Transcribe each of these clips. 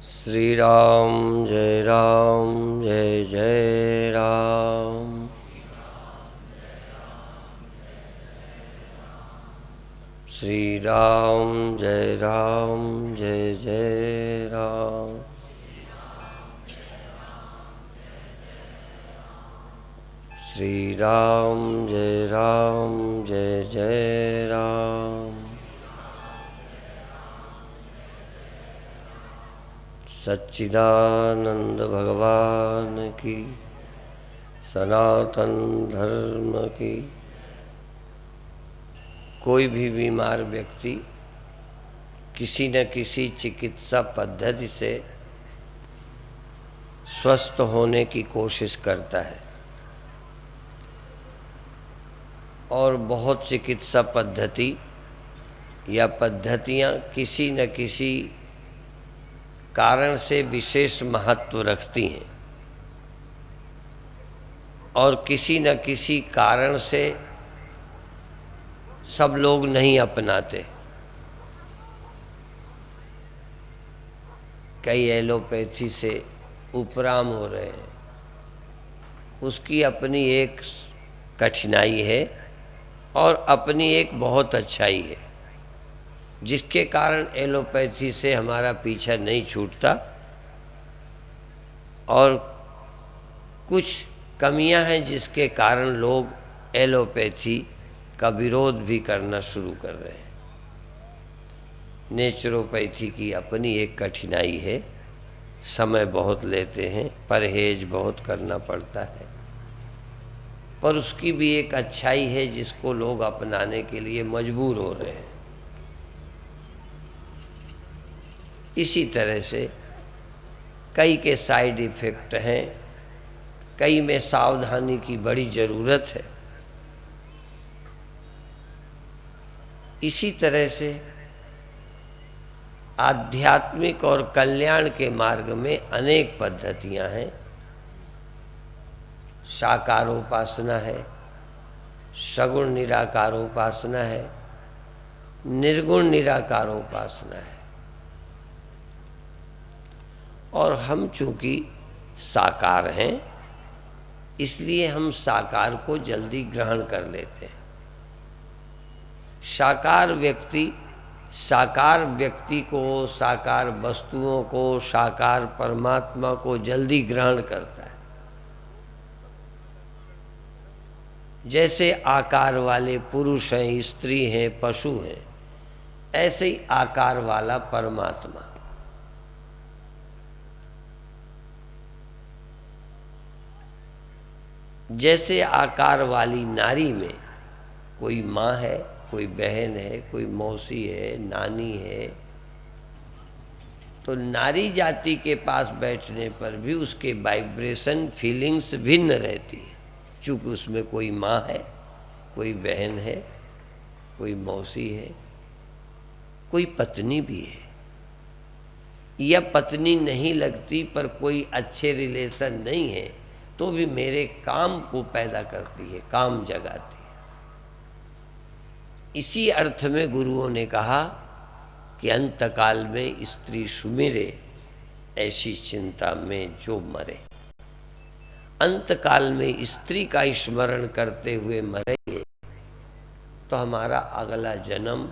श्री राम जय जय राम। श्री राम जय जय राम। श्री राम जय जय राम। सच्चिदानंद भगवान की, सनातन धर्म की। कोई भी बीमार व्यक्ति किसी न किसी चिकित्सा पद्धति से स्वस्थ होने की कोशिश करता है और बहुत चिकित्सा पद्धति या पद्धतियाँ किसी न किसी कारण से विशेष महत्व रखती हैं और किसी न किसी कारण से सब लोग नहीं अपनाते। कई एलोपैथी से उपराम हो रहे हैं, उसकी अपनी एक कठिनाई है और अपनी एक बहुत अच्छाई है, जिसके कारण एलोपैथी से हमारा पीछा नहीं छूटता और कुछ कमियां हैं जिसके कारण लोग एलोपैथी का विरोध भी करना शुरू कर रहे हैं। नेचुरोपैथी की अपनी एक कठिनाई है, समय बहुत लेते हैं, परहेज बहुत करना पड़ता है, पर उसकी भी एक अच्छाई है जिसको लोग अपनाने के लिए मजबूर हो रहे हैं। इसी तरह से कई के साइड इफ़ेक्ट हैं, कई में सावधानी की बड़ी ज़रूरत है। इसी तरह से आध्यात्मिक और कल्याण के मार्ग में अनेक पद्धतियां हैं। साकारोपासना है, सगुण निराकारोपासना है, निर्गुण निराकारोपासना है। और हम चूंकि साकार हैं इसलिए हम साकार को जल्दी ग्रहण कर लेते हैं। साकार व्यक्ति को, साकार वस्तुओं को, साकार परमात्मा को जल्दी ग्रहण करता है। जैसे आकार वाले पुरुष हैं, स्त्री हैं, पशु हैं, ऐसे ही आकार वाला परमात्मा। जैसे आकार वाली नारी में कोई माँ है, कोई बहन है, कोई मौसी है, नानी है, तो नारी जाति के पास बैठने पर भी उसके वाइब्रेशन, फीलिंग्स भिन्न रहती है, क्योंकि उसमें कोई माँ है, कोई बहन है, कोई मौसी है, कोई पत्नी भी है, या पत्नी नहीं लगती पर कोई अच्छे रिलेशन नहीं है तो भी मेरे काम को पैदा करती है, काम जगाती है। इसी अर्थ में गुरुओं ने कहा कि अंतकाल में स्त्री सुमिरे, ऐसी चिंता में जो मरे। अंतकाल में स्त्री का स्मरण करते हुए मरेंगे तो हमारा अगला जन्म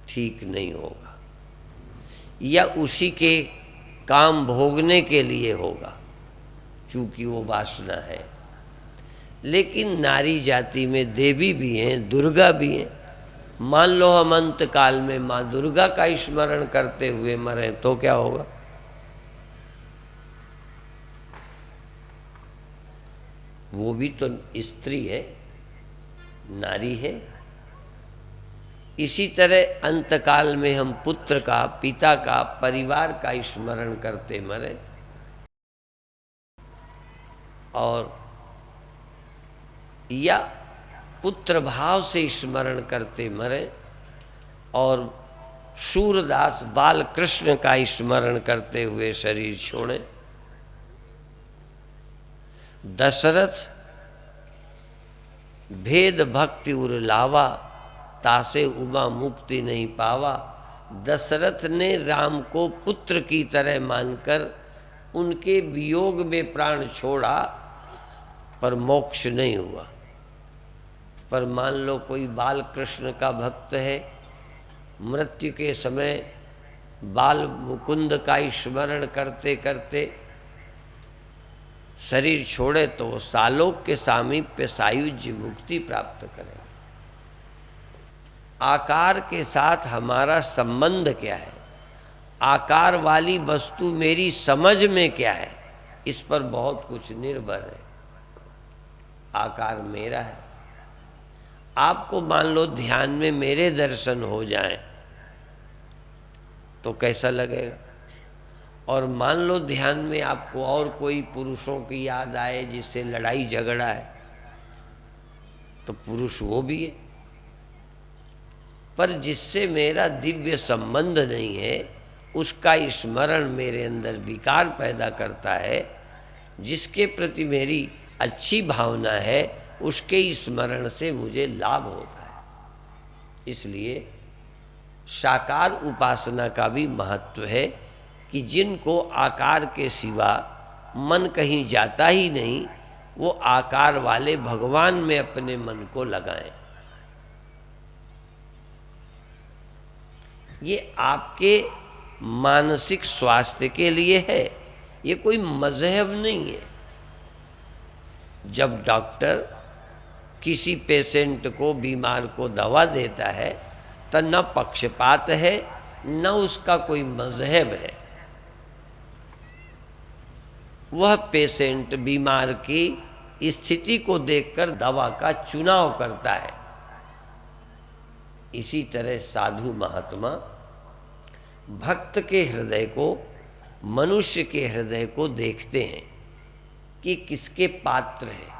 ठीक नहीं होगा, या उसी के काम भोगने के लिए होगा, चूंकि वो वासना है। लेकिन नारी जाति में देवी भी हैं, दुर्गा भी हैं। मान लो हम अंत काल में माँ दुर्गा का स्मरण करते हुए मरे तो क्या होगा? वो भी तो स्त्री है, नारी है। इसी तरह अंतकाल में हम पुत्र का, पिता का, परिवार का स्मरण करते मरे और या पुत्र भाव से स्मरण करते मरे और सूरदास बाल कृष्ण का स्मरण करते हुए शरीर छोड़े। दशरथ भेद भक्ति उर लावा, तासे उमा मुक्ति नहीं पावा, दशरथ ने राम को पुत्र की तरह मानकर उनके वियोग में प्राण छोड़ा, पर मोक्ष नहीं हुआ। पर मान लो कोई बाल कृष्ण का भक्त है, मृत्यु के समय बाल मुकुंद का स्मरण करते करते शरीर छोड़े तो वो सालोक के सामीप्य सायुज्य मुक्ति प्राप्त करेगा। आकार के साथ हमारा संबंध क्या है, आकार वाली वस्तु मेरी समझ में क्या है, इस पर बहुत कुछ निर्भर है। आकार मेरा है। आपको मान लो ध्यान में मेरे दर्शन हो जाएं तो कैसा लगेगा, और मान लो ध्यान में आपको और कोई पुरुषों की याद आए जिससे लड़ाई झगड़ा है, तो पुरुष वो भी है, पर जिससे मेरा दिव्य संबंध नहीं है उसका स्मरण मेरे अंदर विकार पैदा करता है। जिसके प्रति मेरी अच्छी भावना है उसके स्मरण से मुझे लाभ होता है। इसलिए साकार उपासना का भी महत्व है कि जिनको आकार के सिवा मन कहीं जाता ही नहीं, वो आकार वाले भगवान में अपने मन को लगाएं। ये आपके मानसिक स्वास्थ्य के लिए है, ये कोई मजहब नहीं है। जब डॉक्टर किसी पेशेंट को, बीमार को दवा देता है तो न पक्षपात है न उसका कोई मजहब है। वह पेशेंट बीमार की स्थिति को देखकर दवा का चुनाव करता है। इसी तरह साधु महात्मा भक्त के हृदय को, मनुष्य के हृदय को देखते हैं कि किसके पात्र है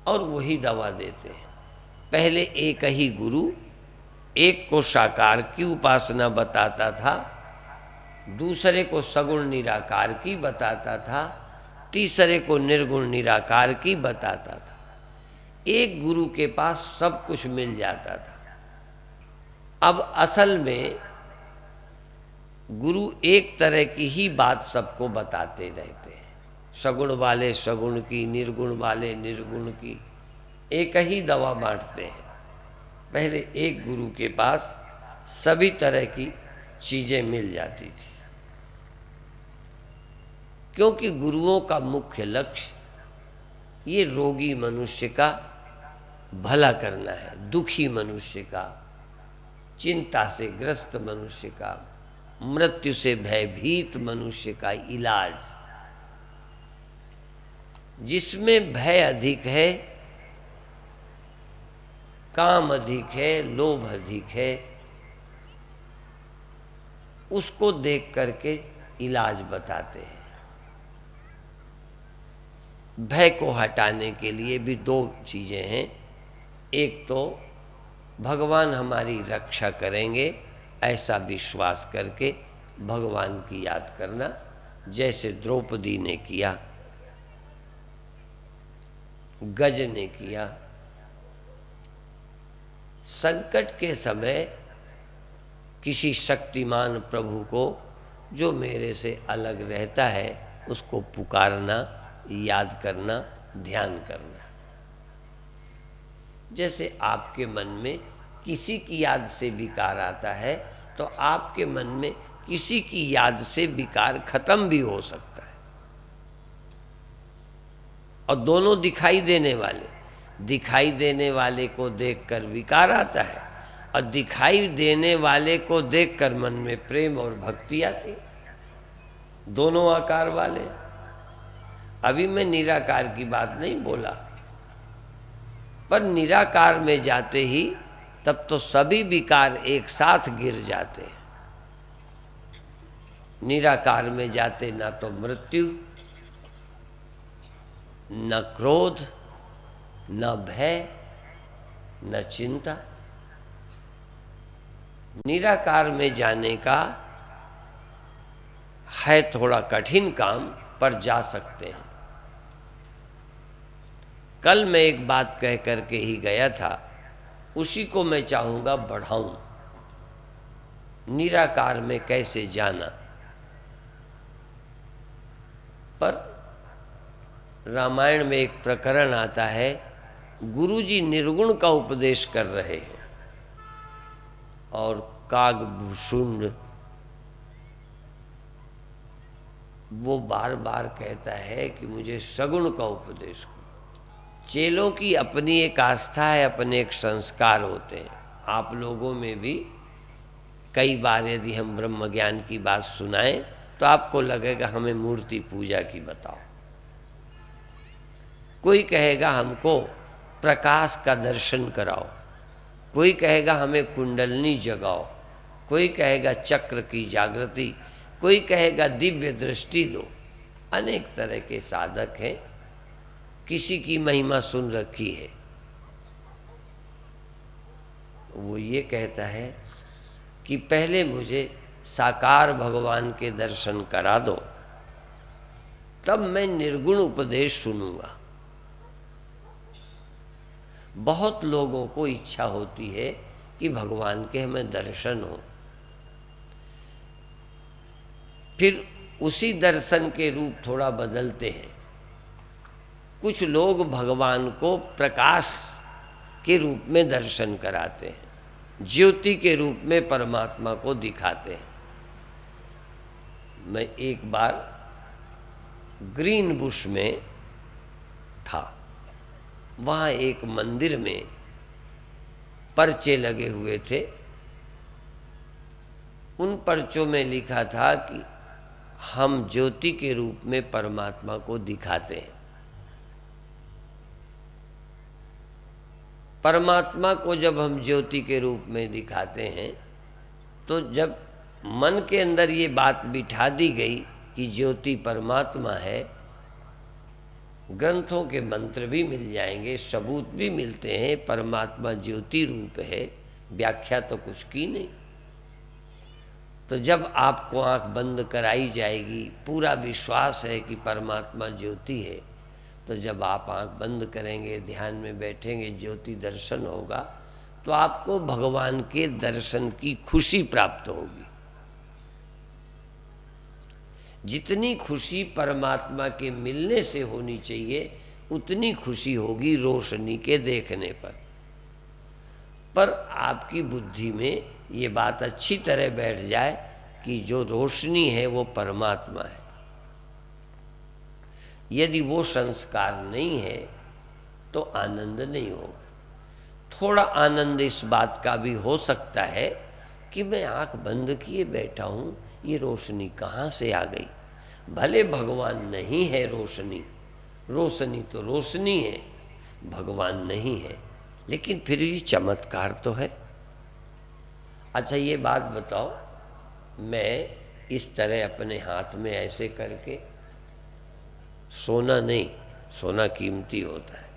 और वही दवा देते हैं। पहले एक ही गुरु एक को साकार की उपासना बताता था, दूसरे को सगुण निराकार की बताता था, तीसरे को निर्गुण निराकार की बताता था। एक गुरु के पास सब कुछ मिल जाता था। अब असल में गुरु एक तरह की ही बात सबको बताते रहते हैं। सगुण वाले सगुण की, निर्गुण वाले निर्गुण की, एक ही दवा बांटते हैं। पहले एक गुरु के पास सभी तरह की चीजें मिल जाती थी, क्योंकि गुरुओं का मुख्य लक्ष्य ये रोगी मनुष्य का भला करना है, दुखी मनुष्य का, चिंता से ग्रस्त मनुष्य का, मृत्यु से भयभीत मनुष्य का इलाज। जिसमें भय अधिक है, काम अधिक है, लोभ अधिक है, उसको देख करके इलाज बताते हैं। भय को हटाने के लिए भी दो चीजें हैं। एक तो भगवान हमारी रक्षा करेंगे ऐसा विश्वास करके भगवान की याद करना, जैसे द्रौपदी ने किया, गज ने किया। संकट के समय किसी शक्तिमान प्रभु को जो मेरे से अलग रहता है उसको पुकारना, याद करना, ध्यान करना। जैसे आपके मन में किसी की याद से विकार आता है तो आपके मन में किसी की याद से विकार खत्म भी हो सकता है। और दोनों दिखाई देने वाले को देखकर विकार आता है और दिखाई देने वाले को देखकर मन में प्रेम और भक्ति आती है। दोनों आकार वाले। अभी मैं निराकार की बात नहीं बोला, पर निराकार में जाते ही तब तो सभी विकार एक साथ गिर जाते हैं। निराकार में जाते ना तो मृत्यु, न क्रोध, न भय, न चिंता। निराकार में जाने का है थोड़ा कठिन काम, पर जा सकते हैं। कल मैं एक बात कह करके ही गया था उसी को मैं चाहूँगा बढ़ाऊं। निराकार में कैसे जाना। पर रामायण में एक प्रकरण आता है, गुरुजी निर्गुण का उपदेश कर रहे हैं और कागभूषुंड वो बार बार कहता है कि मुझे सगुण का उपदेश करो। चेलों की अपनी एक आस्था है, अपने एक संस्कार होते हैं। आप लोगों में भी कई बार यदि हम ब्रह्म ज्ञान की बात सुनाएं तो आपको लगेगा हमें मूर्ति पूजा की बताओ, कोई कहेगा हमको प्रकाश का दर्शन कराओ, कोई कहेगा हमें कुंडलनी जगाओ, कोई कहेगा चक्र की जागृति, कोई कहेगा दिव्य दृष्टि दो। अनेक तरह के साधक हैं, किसी की महिमा सुन रखी है। वो ये कहता है कि पहले मुझे साकार भगवान के दर्शन करा दो, तब मैं निर्गुण उपदेश सुनूंगा। बहुत लोगों को इच्छा होती है कि भगवान के हमें दर्शन हो, फिर उसी दर्शन के रूप थोड़ा बदलते हैं। कुछ लोग भगवान को प्रकाश के रूप में दर्शन कराते हैं, ज्योति के रूप में परमात्मा को दिखाते हैं। मैं एक बार ग्रीन बुश में था, वहाँ एक मंदिर में पर्चे लगे हुए थे। उन पर्चों में लिखा था कि हम ज्योति के रूप में परमात्मा को दिखाते हैं। परमात्मा को जब हम ज्योति के रूप में दिखाते हैं तो जब मन के अंदर ये बात बिठा दी गई कि ज्योति परमात्मा है, ग्रंथों के मंत्र भी मिल जाएंगे, सबूत भी मिलते हैं, परमात्मा ज्योति रूप है, व्याख्या तो कुछ की नहीं। तो जब आपको आंख बंद कराई जाएगी, पूरा विश्वास है कि परमात्मा ज्योति है, तो जब आप आंख बंद करेंगे, ध्यान में बैठेंगे, ज्योति दर्शन होगा, तो आपको भगवान के दर्शन की खुशी प्राप्त होगी। जितनी खुशी परमात्मा के मिलने से होनी चाहिए, उतनी खुशी होगी रोशनी के देखने पर आपकी बुद्धि में ये बात अच्छी तरह बैठ जाए कि जो रोशनी है वो परमात्मा है। यदि वो संस्कार नहीं है तो आनंद नहीं होगा। थोड़ा आनंद इस बात का भी हो सकता है कि मैं आंख बंद किए बैठा हूँ, ये रोशनी कहाँ से आ गई। भले भगवान नहीं है रोशनी, रोशनी तो रोशनी है, भगवान नहीं है, लेकिन फिर भी चमत्कार तो है। अच्छा ये बात बताओ, मैं इस तरह अपने हाथ में ऐसे करके, सोना नहीं, सोना कीमती होता है,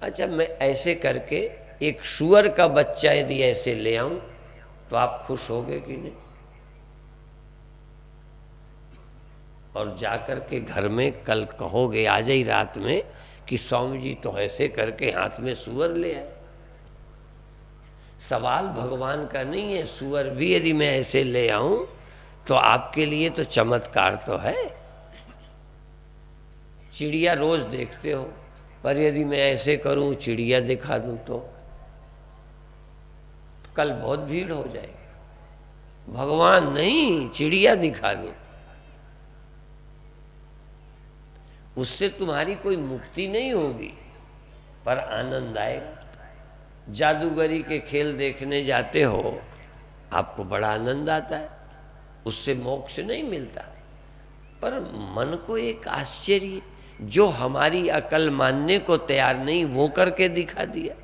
अच्छा मैं ऐसे करके एक सूअर का बच्चा यदि ऐसे ले आऊं तो आप खुश होगे कि नहीं? और जाकर के घर में कल कहोगे आज ही रात में कि स्वामी जी तो ऐसे करके हाथ में सूअर ले आए। सवाल भगवान का नहीं है, सूअर भी यदि मैं ऐसे ले आऊं तो आपके लिए तो चमत्कार तो है। चिड़िया रोज देखते हो, पर यदि मैं ऐसे करूं चिड़िया दिखा दूं तो कल बहुत भीड़ हो जाएगी। भगवान नहीं, चिड़िया दिखा दूं, उससे तुम्हारी कोई मुक्ति नहीं होगी, पर आनंद आएगा। जादूगरी के खेल देखने जाते हो, आपको बड़ा आनंद आता है, उससे मोक्ष नहीं मिलता, पर मन को एक आश्चर्य जो हमारी अकल मानने को तैयार नहीं, वो करके दिखा दिया।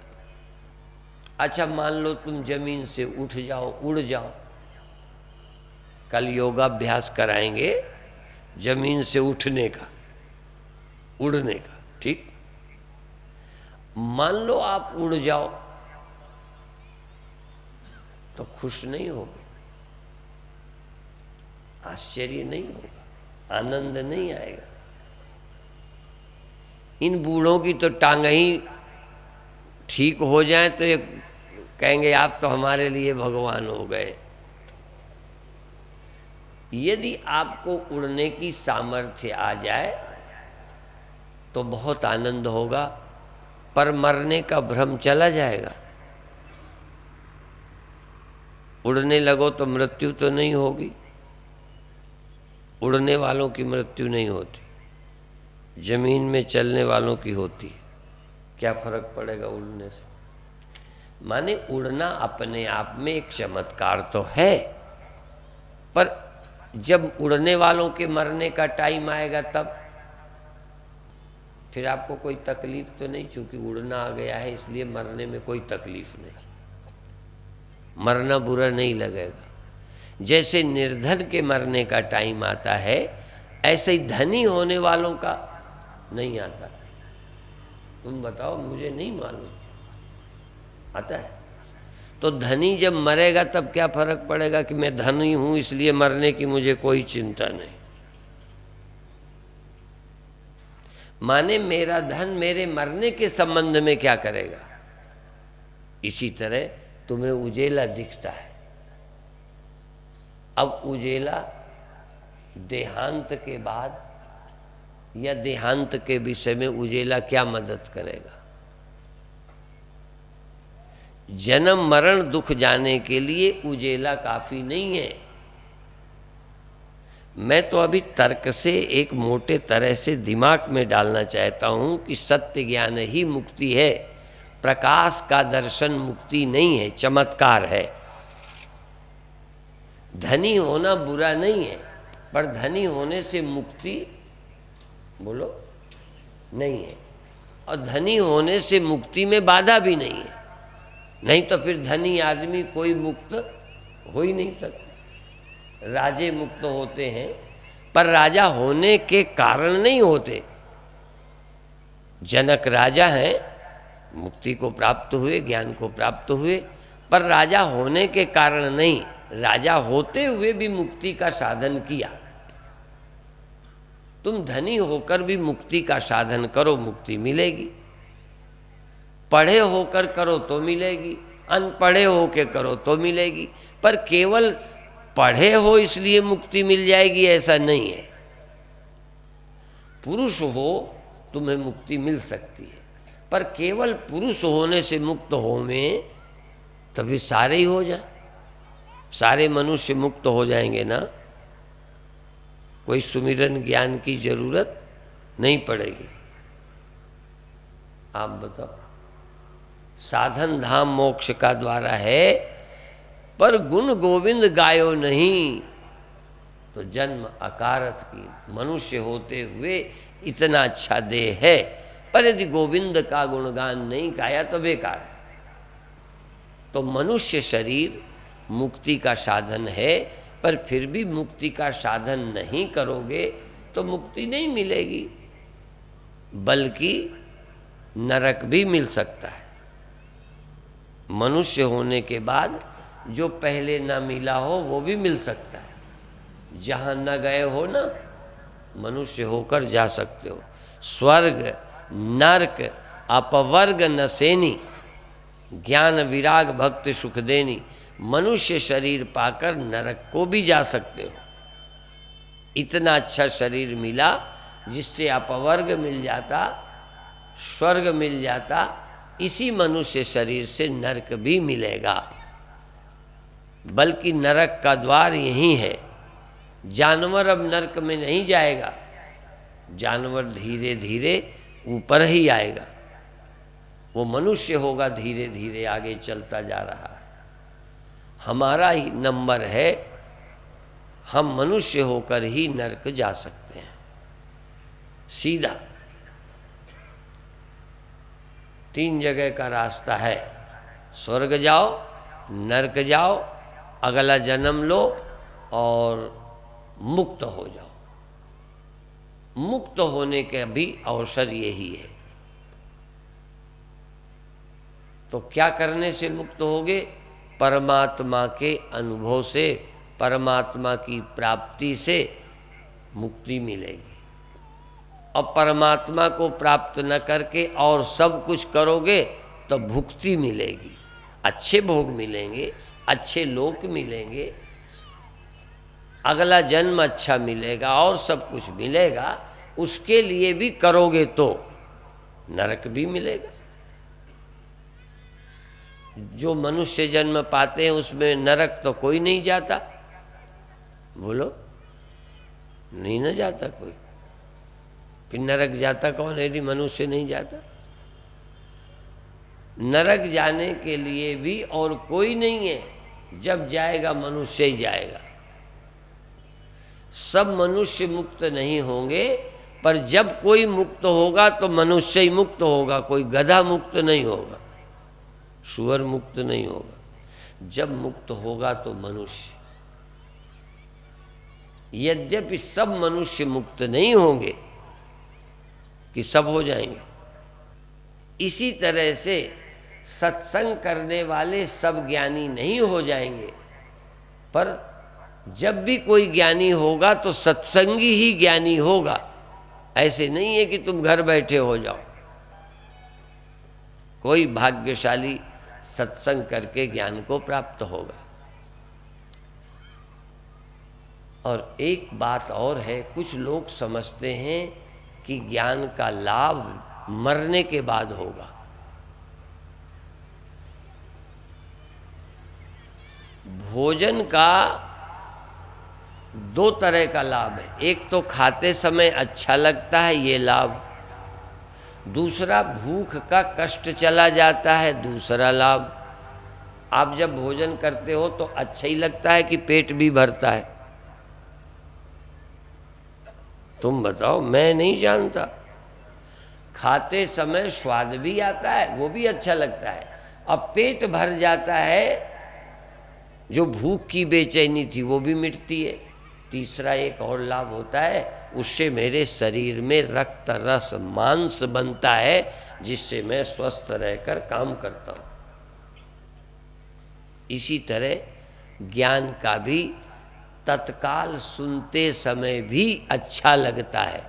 अच्छा मान लो तुम जमीन से उठ जाओ, उड़ जाओ, कल योगाभ्यास कराएंगे जमीन से उठने का, उड़ने का, ठीक। मान लो आप उड़ जाओ तो खुश नहीं होगे, आश्चर्य नहीं होगा, आनंद नहीं आएगा। इन बूढ़ों की तो टांग ही ठीक हो जाए तो ये कहेंगे आप तो हमारे लिए भगवान हो गए। यदि आपको उड़ने की सामर्थ्य आ जाए तो बहुत आनंद होगा, पर मरने का भ्रम चला जाएगा। उड़ने लगो तो मृत्यु तो नहीं होगी, उड़ने वालों की मृत्यु नहीं होती, जमीन में चलने वालों की होती है। क्या फर्क पड़ेगा उड़ने से? माने उड़ना अपने आप में एक चमत्कार तो है, पर जब उड़ने वालों के मरने का टाइम आएगा तब फिर आपको कोई तकलीफ तो नहीं, चूंकि उड़ना आ गया है इसलिए मरने में कोई तकलीफ नहीं, मरना बुरा नहीं लगेगा। जैसे निर्धन के मरने का टाइम आता है, ऐसे ही धनी होने वालों का नहीं आता। तुम बताओ, मुझे नहीं मालूम, आता है? तो धनी जब मरेगा तब क्या फर्क पड़ेगा कि मैं धनी हूं इसलिए मरने की मुझे कोई चिंता नहीं। माने मेरा धन मेरे मरने के संबंध में क्या करेगा। इसी तरह तुम्हें उजेला दिखता है, अब उजेला देहांत के बाद या देहांत के विषय में उजेला क्या मदद करेगा। जन्म मरण दुख जाने के लिए उजेला काफी नहीं है। मैं तो अभी तर्क से एक मोटे तरह से दिमाग में डालना चाहता हूं कि सत्य ज्ञान ही मुक्ति है, प्रकाश का दर्शन मुक्ति नहीं है, चमत्कार है। धनी होना बुरा नहीं है, पर धनी होने से मुक्ति बोलो नहीं है, और धनी होने से मुक्ति में बाधा भी नहीं है। नहीं तो फिर धनी आदमी कोई मुक्त हो ही नहीं सकता। राजे मुक्त होते हैं, पर राजा होने के कारण नहीं होते। जनक राजा हैं, मुक्ति को प्राप्त हुए, ज्ञान को प्राप्त हुए, पर राजा होने के कारण नहीं, राजा होते हुए भी मुक्ति का साधन किया। तुम धनी होकर भी मुक्ति का साधन करो, मुक्ति मिलेगी। पढ़े होकर करो तो मिलेगी, अनपढ़े होकर करो तो मिलेगी, पर केवल पढ़े हो इसलिए मुक्ति मिल जाएगी ऐसा नहीं है। पुरुष हो तुम्हें मुक्ति मिल सकती है, पर केवल पुरुष होने से मुक्त हो में तभी सारे ही हो जाए, सारे मनुष्य मुक्त हो जाएंगे ना, कोई सुमिरन ज्ञान की जरूरत नहीं पड़ेगी। आप बताओ, साधन धाम मोक्ष का द्वारा है, पर गुण गोविंद गायो नहीं तो जन्म अकारथ की। मनुष्य होते हुए इतना अच्छा देह है, पर यदि गोविंद का गुणगान नहीं गाया तो बेकार है। तो मनुष्य शरीर मुक्ति का साधन है, पर फिर भी मुक्ति का साधन नहीं करोगे तो मुक्ति नहीं मिलेगी, बल्कि नरक भी मिल सकता है। मनुष्य होने के बाद जो पहले ना मिला हो वो भी मिल सकता है। जहाँ न गए हो ना, मनुष्य होकर जा सकते हो। स्वर्ग नरक अपवर्ग नसेनी, ज्ञान विराग भक्ति सुख देनी। मनुष्य शरीर पाकर नरक को भी जा सकते हो। इतना अच्छा शरीर मिला जिससे अपवर्ग मिल जाता, स्वर्ग मिल जाता, इसी मनुष्य शरीर से नरक भी मिलेगा। बल्कि नरक का द्वार यही है। जानवर अब नरक में नहीं जाएगा, जानवर धीरे धीरे ऊपर ही आएगा। वो मनुष्य होगा धीरे धीरे आगे चलता जा रहा है। हमारा ही नंबर है, हम मनुष्य होकर ही नरक जा सकते हैं। सीधा 3 जगह का रास्ता है, स्वर्ग जाओ, नरक जाओ, अगला जन्म लो और मुक्त हो जाओ। मुक्त होने का भी अवसर यही है। तो क्या करने से मुक्त होगे? परमात्मा के अनुभव से, परमात्मा की प्राप्ति से मुक्ति मिलेगी। और परमात्मा को प्राप्त न करके और सब कुछ करोगे तो भुक्ति मिलेगी, अच्छे भोग मिलेंगे, अच्छे लोक मिलेंगे, अगला जन्म अच्छा मिलेगा और सब कुछ मिलेगा। उसके लिए भी करोगे तो नरक भी मिलेगा। जो मनुष्य जन्म पाते हैं उसमें नरक तो कोई नहीं जाता, बोलो, नहीं ना जाता कोई। फिर नरक जाता कौन है? यदि मनुष्य नहीं जाता। नरक जाने के लिए भी और कोई नहीं है, जब जाएगा मनुष्य ही जाएगा। सब मनुष्य मुक्त नहीं होंगे, पर जब कोई मुक्त होगा तो मनुष्य ही मुक्त होगा, कोई गधा मुक्त नहीं होगा, सूअर मुक्त नहीं होगा। जब मुक्त होगा तो मनुष्य। यद्यपि सब मनुष्य मुक्त नहीं होंगे कि सब हो जाएंगे। इसी तरह से सत्संग करने वाले सब ज्ञानी नहीं हो जाएंगे, पर जब भी कोई ज्ञानी होगा तो सत्संगी ही ज्ञानी होगा। ऐसे नहीं है कि तुम घर बैठे हो जाओ। कोई भाग्यशाली सत्संग करके ज्ञान को प्राप्त होगा। और एक बात और है, कुछ लोग समझते हैं कि ज्ञान का लाभ मरने के बाद होगा। भोजन का दो तरह का लाभ है। एक तो खाते समय अच्छा लगता है, ये लाभ। दूसरा, भूख का कष्ट चला जाता है, दूसरा लाभ। आप जब भोजन करते हो तो अच्छा ही लगता है कि पेट भी भरता है? तुम बताओ, मैं नहीं जानता। खाते समय स्वाद भी आता है, वो भी अच्छा लगता है, अब पेट भर जाता है, जो भूख की बेचैनी थी वो भी मिटती है। तीसरा एक और लाभ होता है, उससे मेरे शरीर में रक्त रस मांस बनता है, जिससे मैं स्वस्थ रहकर काम करता हूँ। इसी तरह ज्ञान का भी तत्काल सुनते समय भी अच्छा लगता है।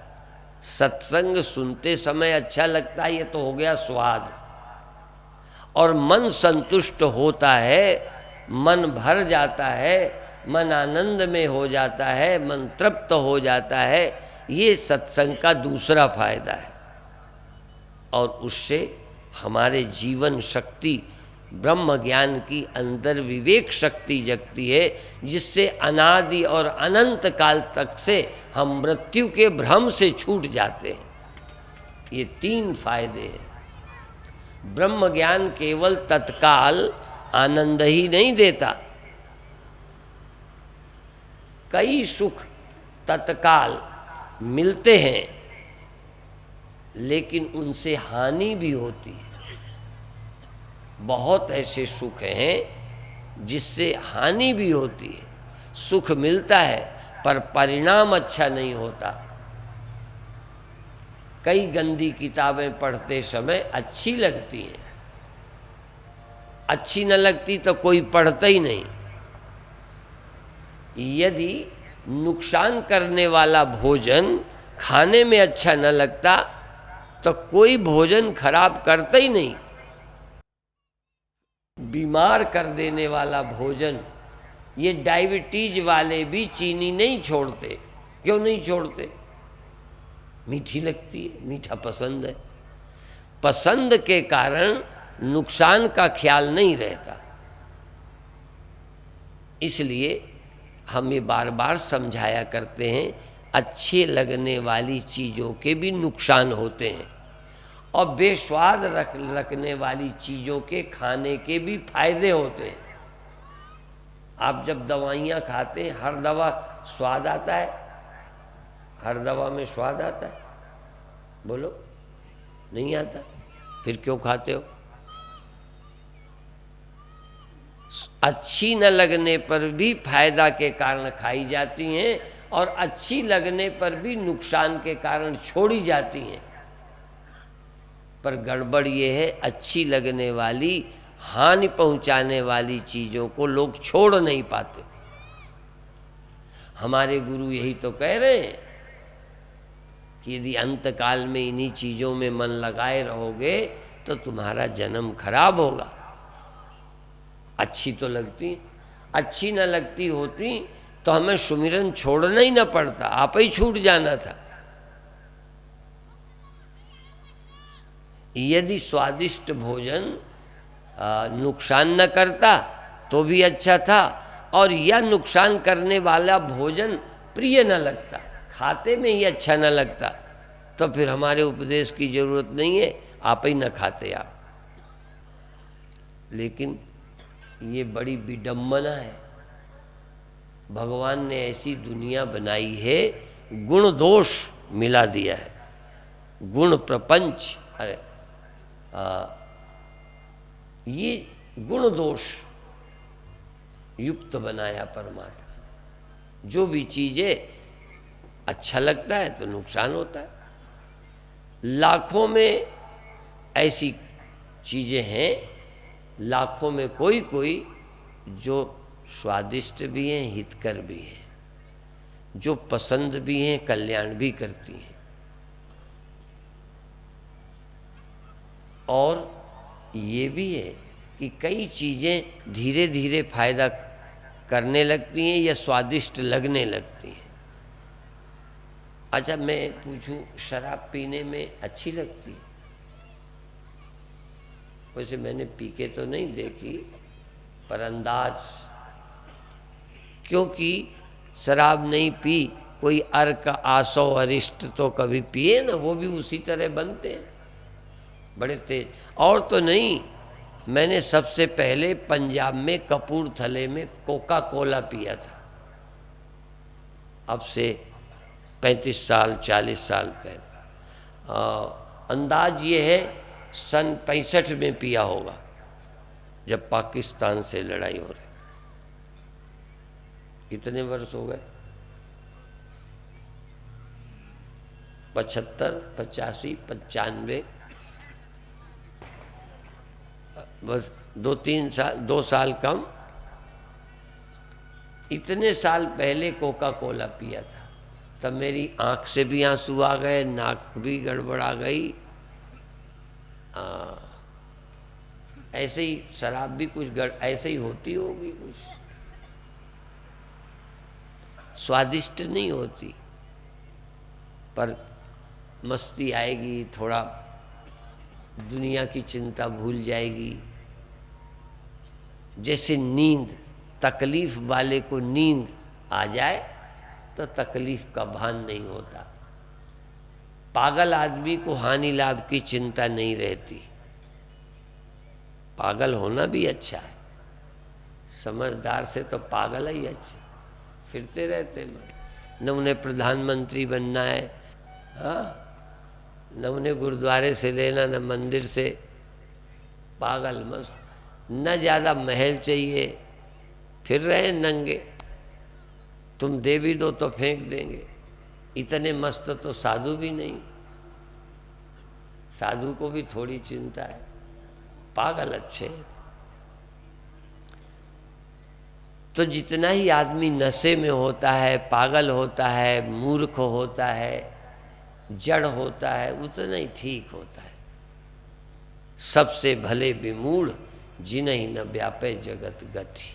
सत्संग सुनते समय अच्छा लगता है, ये तो हो गया स्वाद। और मन संतुष्ट होता है, मन भर जाता है, मन आनंद में हो जाता है, मन तृप्त हो जाता है। ये सत्संग का दूसरा फायदा है। और उससे हमारे जीवन शक्ति, ब्रह्म ज्ञान की अंदर विवेक शक्ति जगती है, जिससे अनादि और अनंत काल तक से हम मृत्यु के भ्रम से छूट जाते हैं। ये तीन फायदे हैं। ब्रह्म ज्ञान केवल तत्काल आनंद ही नहीं देता, कई सुख तत्काल मिलते हैं, लेकिन उनसे हानि भी होती है। बहुत ऐसे सुख हैं जिससे हानि भी होती है। सुख मिलता है पर परिणाम अच्छा नहीं होता। कई गंदी किताबें पढ़ते समय अच्छी लगती हैं, अच्छी न लगती तो कोई पढ़ता ही नहीं। यदि नुकसान करने वाला भोजन खाने में अच्छा न लगता तो कोई भोजन खराब करता ही नहीं। बीमार कर देने वाला भोजन, ये डायबिटीज वाले भी चीनी नहीं छोड़ते। क्यों नहीं छोड़ते? मीठी लगती है, मीठा पसंद है। पसंद के कारण नुकसान का ख्याल नहीं रहता। इसलिए हम ये बार बार समझाया करते हैं, अच्छे लगने वाली चीज़ों के भी नुकसान होते हैं, और बेस्वाद रखने वाली चीज़ों के खाने के भी फायदे होते हैं। आप जब दवाइयाँ खाते हैं, हर दवा स्वाद आता है? हर दवा में स्वाद आता है? बोलो, नहीं आता। फिर क्यों खाते हो? अच्छी न लगने पर भी फायदा के कारण खाई जाती हैं, और अच्छी लगने पर भी नुकसान के कारण छोड़ी जाती हैं। पर गड़बड़ ये है, अच्छी लगने वाली, हानि पहुंचाने वाली चीज़ों को लोग छोड़ नहीं पाते। हमारे गुरु यही तो कह रहे हैं कि यदि अंतकाल में इन्हीं चीज़ों में मन लगाए रहोगे तो तुम्हारा जन्म खराब होगा। अच्छी तो लगती, अच्छी न लगती होती तो हमें सुमिरन छोड़ना ही ना पड़ता, आप ही छूट जाना था। यदि स्वादिष्ट भोजन नुकसान न करता तो भी अच्छा था, और यह नुकसान करने वाला भोजन प्रिय न लगता, खाते में ही अच्छा न लगता, तो फिर हमारे उपदेश की जरूरत नहीं है, आप ही न खाते आप। लेकिन ये बड़ी विडंबना है, भगवान ने ऐसी दुनिया बनाई है, गुण दोष मिला दिया है, गुण प्रपंच। अरे ये गुण दोष युक्त बनाया परमात्मा। जो भी चीजें अच्छा लगता है तो नुकसान होता है। लाखों में ऐसी चीजें हैं, लाखों में कोई कोई जो स्वादिष्ट भी हैं, हितकर भी हैं, जो पसंद भी हैं, कल्याण भी करती हैं। और ये भी है कि कई चीज़ें धीरे धीरे फायदा करने लगती हैं या स्वादिष्ट लगने लगती हैं। अच्छा, मैं पूछूं, शराब पीने में अच्छी लगती है? वैसे मैंने पी के तो नहीं देखी, पर अंदाज, क्योंकि शराब नहीं पी, कोई अर्क आसो अरिष्ट तो कभी पिए ना, वो भी उसी तरह बनते हैं, बड़े तेज। और तो नहीं, मैंने सबसे पहले पंजाब में कपूरथले में कोका कोला पिया था, अब से 35 साल 40 साल पहले। अंदाज ये है सन 65 में पिया होगा, जब पाकिस्तान से लड़ाई हो रही। कितने वर्ष हो गए? 75, 85, 95, बस 2-3 साल, 2 साल कम। इतने साल पहले कोका कोला पिया था, तब मेरी आंख से भी आंसू आ गए, नाक भी गड़बड़ा गई। ऐसे ही शराब भी कुछ ऐसे ही होती होगी, कुछ स्वादिष्ट नहीं होती, पर मस्ती आएगी, थोड़ा दुनिया की चिंता भूल जाएगी। जैसे नींद, तकलीफ वाले को नींद आ जाए तो तकलीफ का भान नहीं होता। पागल आदमी को हानि लाभ की चिंता नहीं रहती। पागल होना भी अच्छा है, समझदार से तो पागल ही अच्छे, फिरते रहते न उन्हें प्रधानमंत्री बनना है, हाँ, न उन्हें गुरुद्वारे से लेना, न मंदिर से, पागल मस्त। न ज़्यादा महल चाहिए, फिर रहे नंगे, तुम दे भी दो तो फेंक देंगे। इतने मस्त तो साधु भी नहीं, साधु को भी थोड़ी चिंता है, पागल अच्छे। तो जितना ही आदमी नशे में होता है, पागल होता है, मूर्ख होता है, जड़ होता है, उतना ही ठीक होता है। सबसे भले विमूढ़ जिन्हीं न व्यापे जगत गति।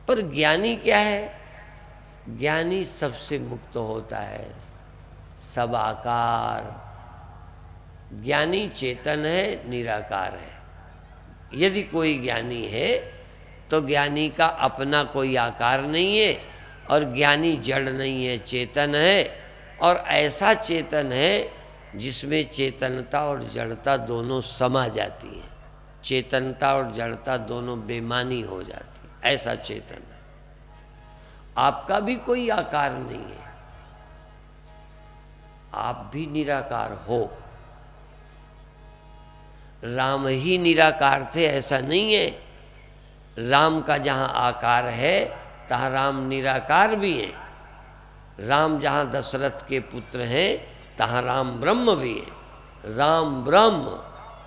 पर ज्ञानी क्या है? ज्ञानी सबसे मुक्त होता है, सब आकार। ज्ञानी चेतन है, निराकार है। यदि कोई ज्ञानी है तो ज्ञानी का अपना कोई आकार नहीं है, और ज्ञानी जड़ नहीं है, चेतन है। और ऐसा चेतन है जिसमें चेतनता और जड़ता दोनों समा जाती हैं, चेतनता और जड़ता दोनों बेमानी हो जाती, ऐसा चेतन है। आपका भी कोई आकार नहीं है, आप भी निराकार हो। राम ही निराकार थे ऐसा नहीं है, राम का जहाँ आकार है तहाँ राम निराकार भी हैं। राम जहाँ दशरथ के पुत्र हैं तहाँ राम ब्रह्म भी हैं। राम ब्रह्म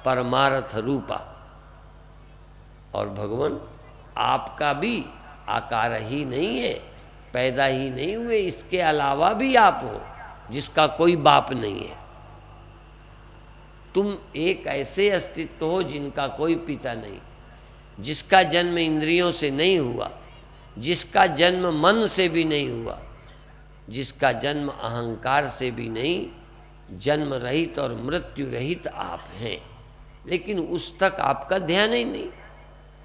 परमार्थ रूपा। और भगवान आपका भी आकार ही नहीं है, पैदा ही नहीं हुए, इसके अलावा भी आप हो, जिसका कोई बाप नहीं है। तुम एक ऐसे अस्तित्व हो जिनका कोई पिता नहीं, जिसका जन्म इंद्रियों से नहीं हुआ, जिसका जन्म मन से भी नहीं हुआ, जिसका जन्म अहंकार से भी नहीं, जन्म रहित और मृत्यु रहित आप हैं। लेकिन उस तक आपका ध्यान ही नहीं।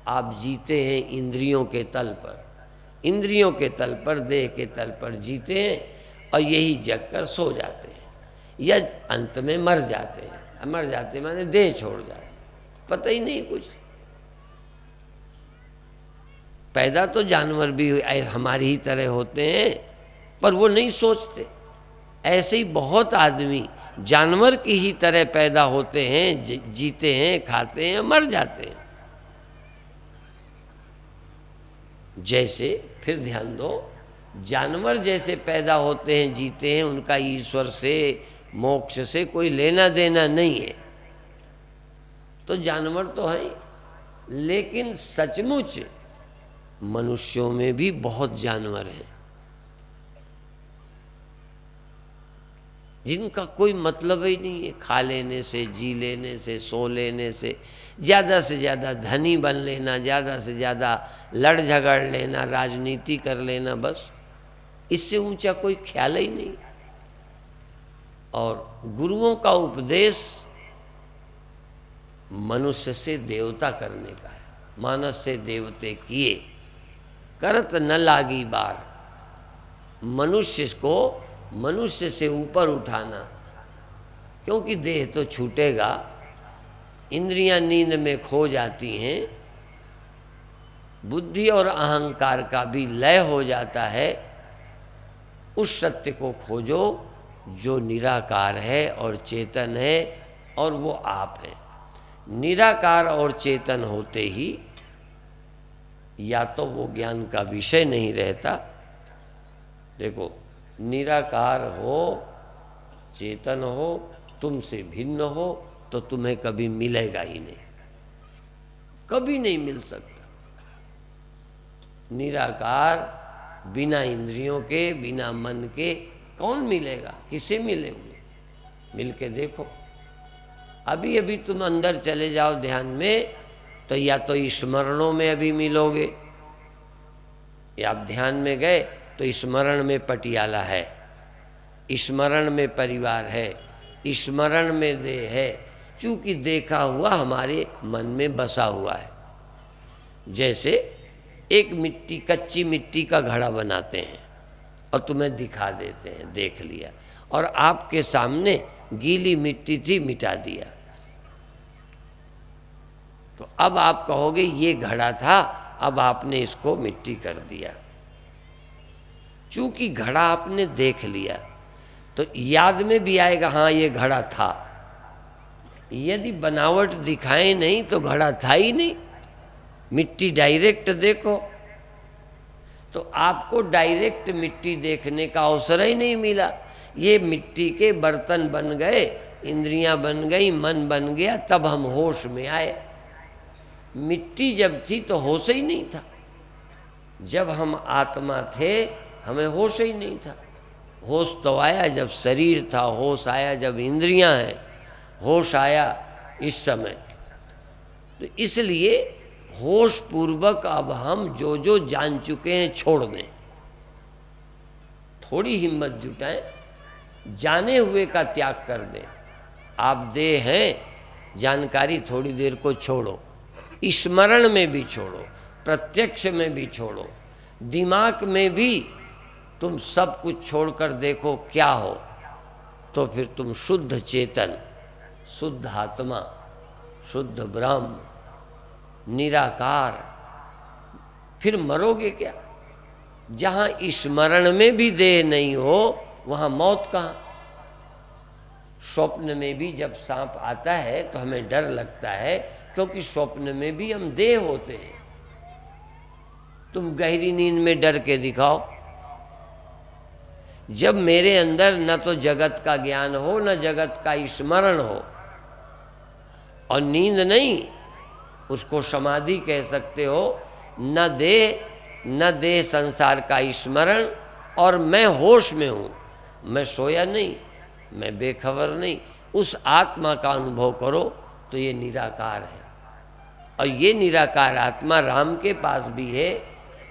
आप जीते हैं इंद्रियों के तल पर, इंद्रियों के तल पर, देह के तल पर जीते हैं और यही जग कर सो जाते हैं या अंत में मर जाते हैं। मर जाते माने देह छोड़ जाते, पता ही नहीं कुछ। पैदा तो जानवर भी हमारी ही तरह होते हैं, पर वो नहीं सोचते। ऐसे ही बहुत आदमी जानवर की ही तरह पैदा होते हैं, जीते हैं, खाते हैं, मर जाते हैं। जैसे फिर ध्यान दो, जानवर जैसे पैदा होते हैं, जीते हैं, उनका ईश्वर से, मोक्ष से कोई लेना देना नहीं है, तो जानवर तो है। लेकिन सचमुच मनुष्यों में भी बहुत जानवर हैं जिनका कोई मतलब ही नहीं है। खा लेने से, जी लेने से, सो लेने से ज़्यादा धनी बन लेना, ज़्यादा से ज़्यादा लड़ झगड़ लेना, राजनीति कर लेना, बस इससे ऊंचा कोई ख्याल ही नहीं। और गुरुओं का उपदेश मनुष्य से देवता करने का है। मानस से देवते किए, करत न लागी बार। मनुष्य को मनुष्य से ऊपर उठाना, क्योंकि देह तो छूटेगा, इंद्रियां नींद में खो जाती हैं, बुद्धि और अहंकार का भी लय हो जाता है। उस सत्य को खोजो जो निराकार है और चेतन है, और वो आप हैं। निराकार और चेतन होते ही या तो वो ज्ञान का विषय नहीं रहता। देखो, निराकार हो, चेतन हो, तुमसे भिन्न हो, तो तुम्हें कभी मिलेगा ही नहीं, कभी नहीं मिल सकता। निराकार बिना इंद्रियों के, बिना मन के कौन मिलेगा? किसे मिलेंगे? मिल के देखो। अभी अभी तुम अंदर चले जाओ ध्यान में, तो या तो स्मरणों में अभी मिलोगे, या आप ध्यान में गए तो स्मरण में पटियाला है, स्मरण में परिवार है, स्मरण में देह है। चूंकि देखा हुआ हमारे मन में बसा हुआ है। जैसे एक मिट्टी, कच्ची मिट्टी का घड़ा बनाते हैं और तुम्हें दिखा देते हैं, देख लिया, और आपके सामने गीली मिट्टी थी, मिटा दिया, तो अब आप कहोगे ये घड़ा था, अब आपने इसको मिट्टी कर दिया। चूंकि घड़ा आपने देख लिया तो याद में भी आएगा, हाँ ये घड़ा था। यदि बनावट दिखाए नहीं तो घड़ा था ही नहीं। मिट्टी डायरेक्ट देखो तो आपको डायरेक्ट मिट्टी देखने का अवसर ही नहीं मिला। ये मिट्टी के बर्तन बन गए, इंद्रियां बन गई, मन बन गया, तब हम होश में आए। मिट्टी जब थी तो होश ही नहीं था। जब हम आत्मा थे हमें होश ही नहीं था। होश तो आया जब शरीर था, होश आया जब इंद्रियां हैं, होश आया इस समय। तो इसलिए होश पूर्वक अब हम जो जो जान चुके हैं छोड़ दें, थोड़ी हिम्मत जुटाएं, जाने हुए का त्याग कर दें। आप देह हैं, जानकारी थोड़ी देर को छोड़ो, स्मरण में भी छोड़ो, प्रत्यक्ष में भी छोड़ो, दिमाग में भी तुम सब कुछ छोड़कर देखो क्या हो, तो फिर तुम शुद्ध चेतन, शुद्ध आत्मा, शुद्ध ब्रह्म, निराकार, फिर मरोगे क्या? जहाँ स्मरण में भी देह नहीं हो वहाँ मौत कहाँ? स्वप्न में भी जब सांप आता है तो हमें डर लगता है, क्योंकि स्वप्न में भी हम देह होते हैं। तुम गहरी नींद में डर के दिखाओ। जब मेरे अंदर न तो जगत का ज्ञान हो, न जगत का स्मरण हो, और नींद नहीं, उसको समाधि कह सकते हो, न देह संसार का स्मरण, और मैं होश में हूँ, मैं सोया नहीं, मैं बेखबर नहीं, उस आत्मा का अनुभव करो तो ये निराकार है। और ये निराकार आत्मा राम के पास भी है,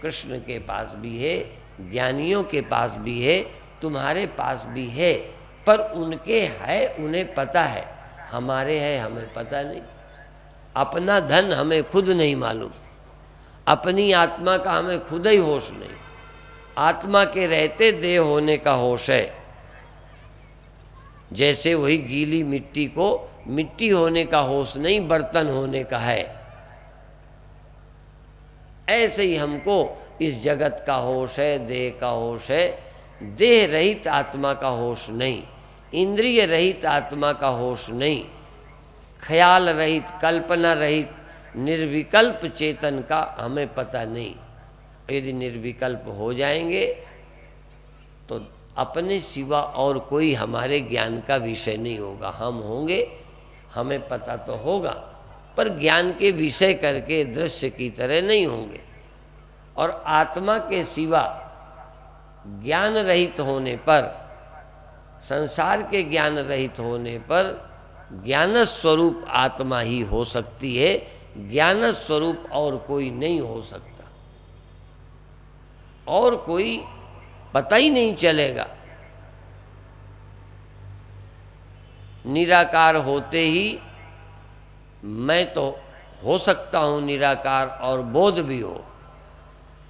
कृष्ण के पास भी है, ज्ञानियों के पास भी है, तुम्हारे पास भी है, पर उनके है उन्हें पता है, हमारे है हमें पता नहीं। अपना धन हमें खुद नहीं मालूम, अपनी आत्मा का हमें खुद ही होश नहीं। आत्मा के रहते देह होने का होश है। जैसे वही गीली मिट्टी को मिट्टी होने का होश नहीं, बर्तन होने का है, ऐसे ही हमको इस जगत का होश है, देह का होश है। देह रहित आत्मा का होश नहीं, इंद्रिय रहित आत्मा का होश नहीं, ख्याल रहित, कल्पना रहित, निर्विकल्प चेतन का हमें पता नहीं। यदि निर्विकल्प हो जाएंगे तो अपने सिवा और कोई हमारे ज्ञान का विषय नहीं होगा। हम होंगे, हमें पता तो होगा, पर ज्ञान के विषय करके दृश्य की तरह नहीं होंगे। और आत्मा के सिवा ज्ञान रहित होने पर, संसार के ज्ञान रहित होने पर ज्ञान स्वरूप आत्मा ही हो सकती है, ज्ञान स्वरूप और कोई नहीं हो सकता। और कोई पता ही नहीं चलेगा। निराकार होते ही मैं तो हो सकता हूँ निराकार और बोध भी हो,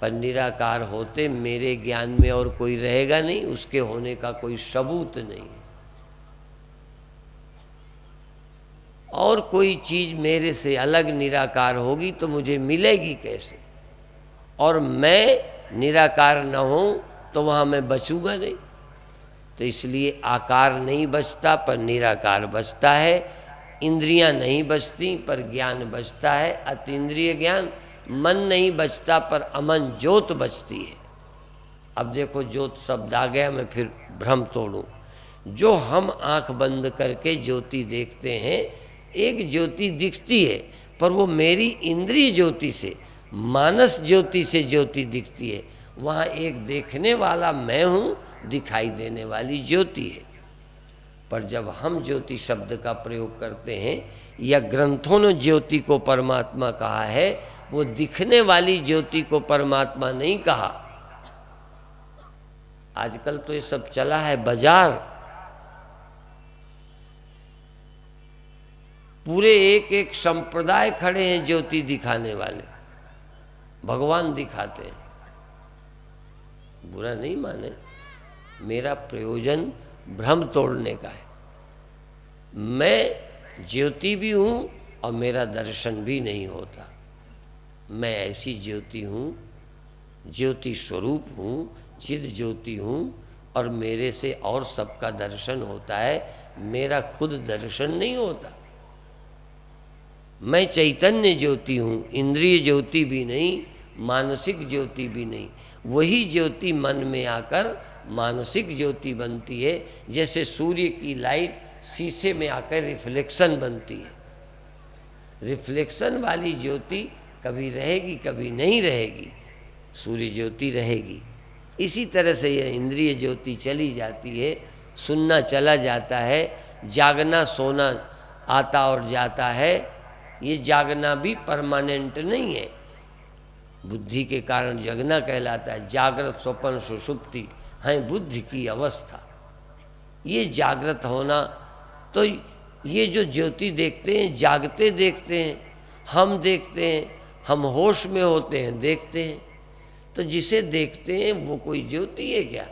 पर निराकार होते मेरे ज्ञान में और कोई रहेगा नहीं, उसके होने का कोई सबूत नहीं। और कोई चीज़ मेरे से अलग निराकार होगी तो मुझे मिलेगी कैसे? और मैं निराकार न हूँ तो वहाँ मैं बचूंगा नहीं। तो इसलिए आकार नहीं बचता पर निराकार बचता है, इंद्रियां नहीं बचती पर ज्ञान बचता है, अतीन्द्रिय ज्ञान। मन नहीं बचता पर अमन ज्योत बचती है। अब देखो ज्योत शब्द आ गया, मैं फिर भ्रम तोड़ूं। जो हम आंख बंद करके ज्योति देखते हैं, एक ज्योति दिखती है, पर वो मेरी इंद्रिय ज्योति से, मानस ज्योति से ज्योति दिखती है। वहाँ एक देखने वाला मैं हूँ, दिखाई देने वाली ज्योति है। पर जब हम ज्योति शब्द का प्रयोग करते हैं, या ग्रंथों ने ज्योति को परमात्मा कहा है, वो दिखने वाली ज्योति को परमात्मा नहीं कहा। आजकल तो ये सब चला है बाजार, पूरे एक एक संप्रदाय खड़े हैं ज्योति दिखाने वाले, भगवान दिखाते हैं। बुरा नहीं माने, मेरा प्रयोजन भ्रम तोड़ने का है। मैं ज्योति भी हूँ और मेरा दर्शन भी नहीं होता। मैं ऐसी ज्योति हूँ, ज्योति स्वरूप हूँ, चिद ज्योति हूँ, और मेरे से और सबका दर्शन होता है, मेरा खुद दर्शन नहीं होता। मैं चैतन्य ज्योति हूँ, इंद्रिय ज्योति भी नहीं, मानसिक ज्योति भी नहीं। वही ज्योति मन में आकर मानसिक ज्योति बनती है। जैसे सूर्य की लाइट शीशे में आकर रिफ्लेक्शन बनती है। रिफ्लेक्शन वाली ज्योति कभी रहेगी कभी नहीं रहेगी, सूर्य ज्योति रहेगी। इसी तरह से यह इंद्रिय ज्योति चली जाती है, सुनना चला जाता है, जागना सोना आता और जाता है। ये जागना भी परमानेंट नहीं है, बुद्धि के कारण जगना कहलाता है। जागृत स्वप्न सुषुप्ति है बुद्धि की अवस्था। ये जागृत होना, तो ये जो ज्योति देखते हैं जागते देखते हैं, हम देखते हैं, हम होश में होते हैं देखते हैं। तो जिसे देखते हैं वो कोई ज्योति है क्या?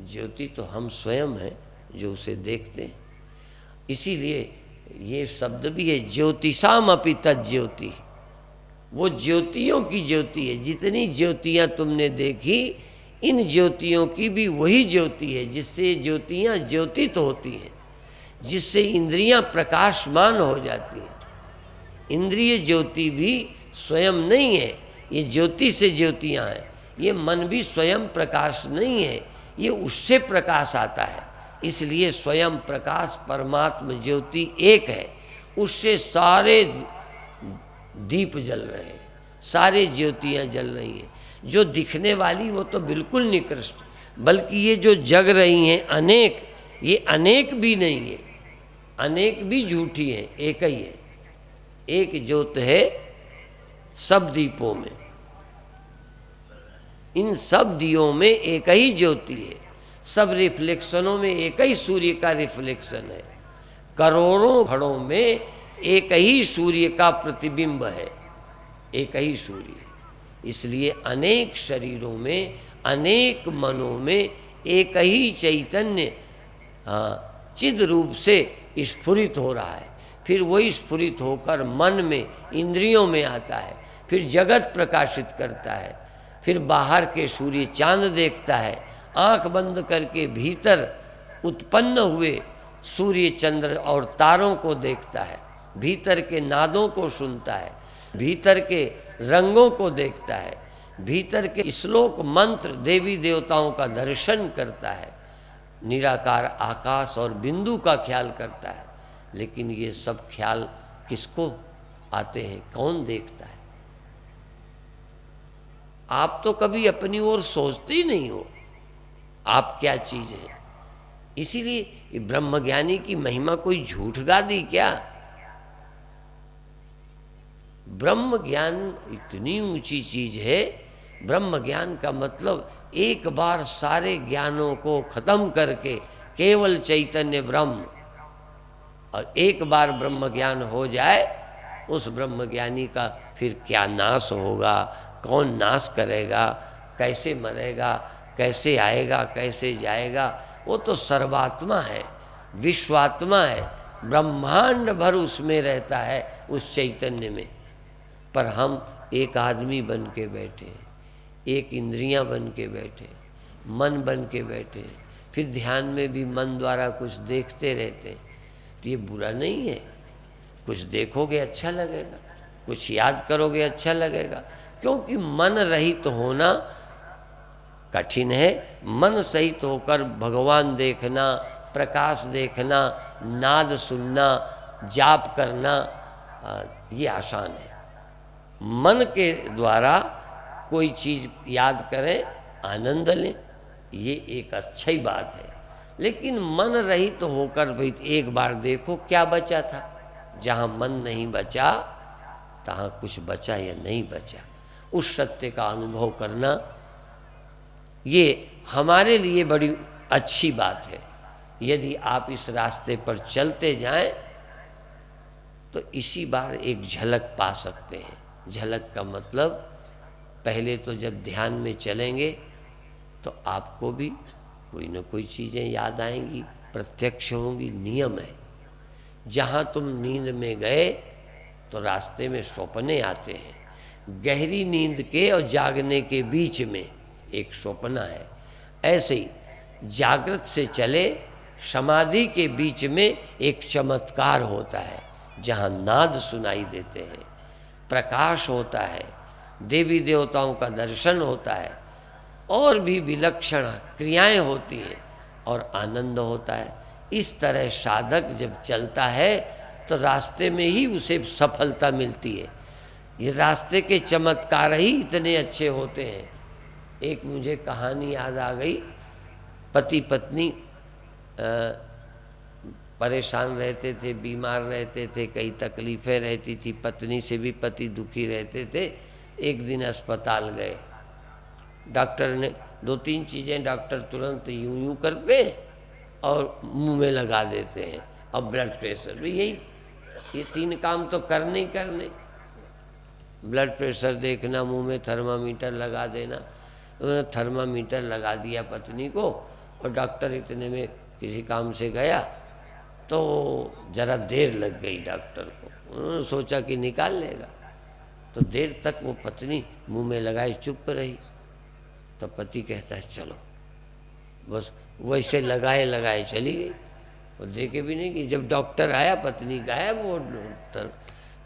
ज्योति तो हम स्वयं हैं जो उसे देखते हैं। इसीलिए ये शब्द भी है, ज्योतिषाम अपि तज्ज्योति। वो ज्योतियों की ज्योति है। जितनी ज्योतियाँ तुमने देखी, इन ज्योतियों की भी वही ज्योति है जिससे ज्योतियाँ ज्योतित होती हैं, जिससे इंद्रियाँ प्रकाशमान हो जाती हैं। इंद्रिय ज्योति भी स्वयं नहीं है, ये ज्योति से ज्योतियाँ हैं। ये मन भी स्वयं प्रकाश नहीं है, ये उससे प्रकाश आता है। इसलिए स्वयं प्रकाश परमात्म ज्योति एक है, उससे सारे दीप जल रहे हैं, सारे ज्योतियाँ जल रही हैं। जो दिखने वाली वो तो बिल्कुल निकृष्ट, बल्कि ये जो जग रही हैं अनेक, ये अनेक भी नहीं है, अनेक भी झूठी है, एक ही है। एक ज्योत है सब दीपों में, इन सब दियों में एक ही ज्योति है, सब रिफ्लेक्शनों में एक ही सूर्य का रिफ्लेक्शन है, करोड़ों घड़ों में एक ही सूर्य का प्रतिबिंब है, एक ही सूर्य। इसलिए अनेक शरीरों में, अनेक मनों में एक ही चैतन्य चिद रूप से स्फुरित हो रहा है। फिर वही स्फुरित होकर मन में, इंद्रियों में आता है, फिर जगत प्रकाशित करता है, फिर बाहर के सूर्य चांद देखता है, आंख बंद करके भीतर उत्पन्न हुए सूर्य चंद्र और तारों को देखता है, भीतर के नादों को सुनता है, भीतर के रंगों को देखता है, भीतर के श्लोक मंत्र देवी देवताओं का दर्शन करता है, निराकार आकाश और बिंदु का ख्याल करता है। लेकिन ये सब ख्याल किसको आते हैं, कौन देखता है? आप तो कभी अपनी ओर सोचते ही नहीं हो आप क्या चीज है। इसीलिए ब्रह्मज्ञानी की महिमा कोई झूठ गा दी क्या? ब्रह्म ज्ञान इतनी ऊंची चीज है। ब्रह्म ज्ञान का मतलब एक बार सारे ज्ञानों को खत्म करके केवल चैतन्य ब्रह्म, और एक बार ब्रह्म ज्ञान हो जाए, उस ब्रह्म ज्ञानी का फिर क्या नाश होगा, कौन नाश करेगा, कैसे मरेगा, कैसे आएगा, कैसे जाएगा, वो तो सर्वात्मा है, विश्वात्मा है, ब्रह्मांड भर उसमें रहता है, उस चैतन्य में। पर हम एक आदमी बन के बैठे हैं, एक इंद्रियां बन के बैठे हैं, मन बन के बैठे हैं, फिर ध्यान में भी मन द्वारा कुछ देखते रहते हैं। तो ये बुरा नहीं है, कुछ देखोगे अच्छा लगेगा, कुछ याद करोगे अच्छा लगेगा, क्योंकि मन रहित होना कठिन है। मन सहित होकर भगवान देखना, प्रकाश देखना, नाद सुनना, जाप करना, ये आसान है। मन के द्वारा कोई चीज़ याद करें, आनंद लें, ये एक अच्छी बात है। लेकिन मन रहित तो होकर भाई एक बार देखो क्या बचा था। जहाँ मन नहीं बचा तहाँ कुछ बचा या नहीं बचा, उस सत्य का अनुभव करना, ये हमारे लिए बड़ी अच्छी बात है। यदि आप इस रास्ते पर चलते जाएं तो इसी बार एक झलक पा सकते हैं। झलक का मतलब, पहले तो जब ध्यान में चलेंगे तो आपको भी कोई न कोई चीज़ें याद आएंगी, प्रत्यक्ष होंगी, नियम है। जहाँ तुम नींद में गए तो रास्ते में सपने आते हैं। गहरी नींद के और जागने के बीच में एक सपना है। ऐसे ही जागृत से चले, समाधि के बीच में एक चमत्कार होता है, जहाँ नाद सुनाई देते हैं, प्रकाश होता है, देवी देवताओं का दर्शन होता है, और भी विलक्षण क्रियाएं होती हैं और आनंद होता है। इस तरह साधक जब चलता है तो रास्ते में ही उसे सफलता मिलती है। ये रास्ते के चमत्कार ही इतने अच्छे होते हैं। एक मुझे कहानी याद आ गई। पति पत्नी परेशान रहते थे, बीमार रहते थे, कई तकलीफ़ें रहती थी, पत्नी से भी पति दुखी रहते थे। एक दिन अस्पताल गए, डॉक्टर ने 2-3 चीज़ें डॉक्टर तुरंत यूं यूं करते हैं और मुंह में लगा देते हैं, और ब्लड प्रेशर भी यही, ये 3 काम तो करने ही करने। ब्लड प्रेशर देखना, मुंह में थर्मामीटर लगा देना। उन्होंने थर्मामीटर लगा दिया पत्नी को, और डॉक्टर इतने में किसी काम से गया तो ज़रा देर लग गई डॉक्टर को। उन्होंने सोचा कि निकाल लेगा, तो देर तक वो पत्नी मुंह में लगाए चुप रही। तो पति कहता है चलो, बस वैसे लगाए लगाए चली गई, वो देखे भी नहीं कि जब डॉक्टर आया पत्नी गायब। वो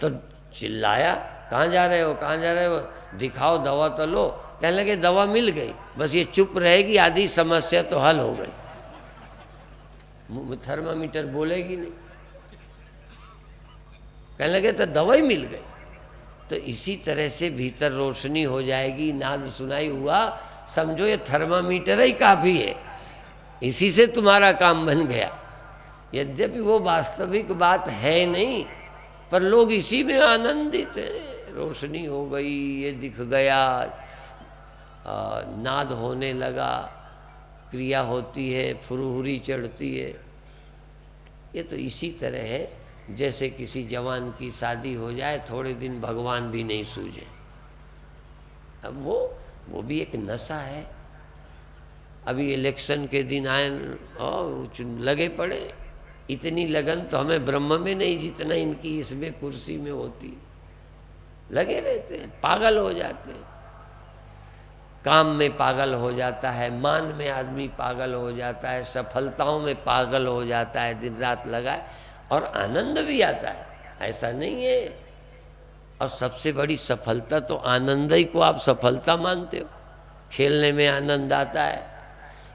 तो चिल्लाया, कहाँ जा रहे हो, कहाँ जा रहे हो, दिखाओ दवा तो लो। कहने लगे दवा मिल गई, बस ये चुप रहेगी आधी समस्या तो हल हो गई। थर्मामीटर बोलेगी नहीं। कहने लगे तो दवाई मिल गई। तो इसी तरह से भीतर रोशनी हो जाएगी, नाद सुनाई हुआ, समझो ये थर्मामीटर ही काफ़ी है। इसी से तुम्हारा काम बन गया। यद्यपि वो वास्तविक बात है नहीं, पर लोग इसी में आनंदित हैं। रोशनी हो गई, ये दिख गया, नाद होने लगा, क्रिया होती है, फुरहुरी चढ़ती है। ये तो इसी तरह है जैसे किसी जवान की शादी हो जाए, थोड़े दिन भगवान भी नहीं सूझे। अब वो भी एक नशा है। अभी इलेक्शन के दिन आए और लगे पड़े, इतनी लगन तो हमें ब्रह्म में नहीं जितना इनकी इसमें कुर्सी में होती। लगे रहते हैं, पागल हो जाते हैं। काम में पागल हो जाता है, मान में आदमी पागल हो जाता है, सफलताओं में पागल हो जाता है, दिन रात लगाए, और आनंद भी आता है, ऐसा नहीं है। और सबसे बड़ी सफलता तो आनंद ही को आप सफलता मानते हो। खेलने में आनंद आता है,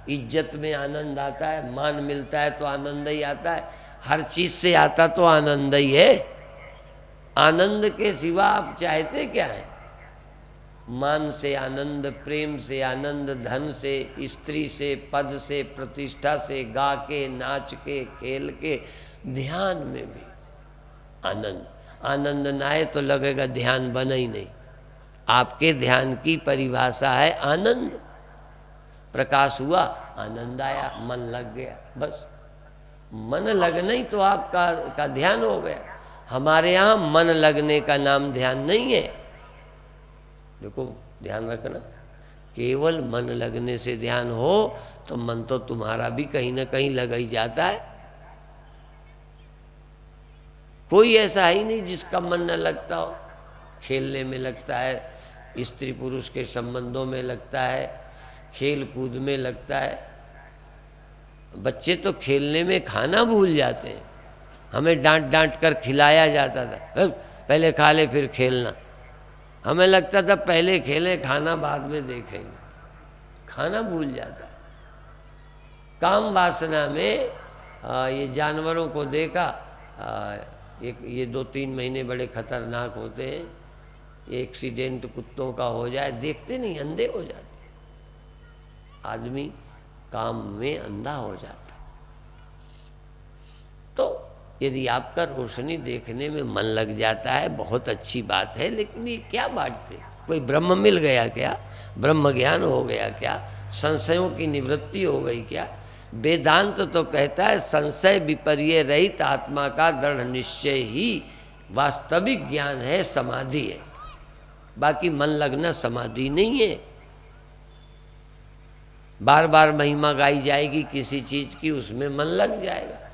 इज्जत में आनंद आता है, मान मिलता है तो आनंद ही आता है। हर चीज से आता तो आनंद ही है। आनंद के सिवा आप चाहते क्या है? मान से आनंद, प्रेम से आनंद, धन से, स्त्री से, पद से, प्रतिष्ठा से, गा के, नाच के, खेल के, ध्यान में भी आनंद। आनंद ना आए तो लगेगा ध्यान बना ही नहीं। आपके ध्यान की परिभाषा है आनंद। प्रकाश हुआ, आनंद आया, मन लग गया, बस। मन लगना ही तो आपका ध्यान हो गया। हमारे यहाँ मन लगने का नाम ध्यान नहीं है। देखो ध्यान रखना, केवल मन लगने से ध्यान हो तो मन तो तुम्हारा भी कहीं ना कहीं लग ही जाता है। कोई ऐसा ही नहीं जिसका मन न लगता हो। खेलने में लगता है, स्त्री पुरुष के संबंधों में लगता है, खेल कूद में लगता है। बच्चे तो खेलने में खाना भूल जाते हैं। हमें डांट डांट कर खिलाया जाता था, पहले खा ले फिर खेलना। हमें लगता था पहले खेलें, खाना बाद में देखेंगे। खाना भूल जाता है। काम वासना में ये जानवरों को देखा, ये 2-3 महीने बड़े खतरनाक होते हैं। ये एक्सीडेंट कुत्तों का हो जाए, देखते नहीं, अंधे हो जाते। आदमी काम में अंधा हो जाता। तो यदि आपका रोशनी देखने में मन लग जाता है, बहुत अच्छी बात है। लेकिन ये क्या बांटते? कोई ब्रह्म मिल गया क्या? ब्रह्म ज्ञान हो गया क्या? संशयों की निवृत्ति हो गई क्या? वेदांत तो कहता है संशय विपर्य रहित आत्मा का दृढ़ निश्चय ही वास्तविक ज्ञान है, समाधि है। बाकी मन लगना समाधि नहीं है। बार बार महिमा गाई जाएगी किसी चीज की, उसमें मन लग जाएगा।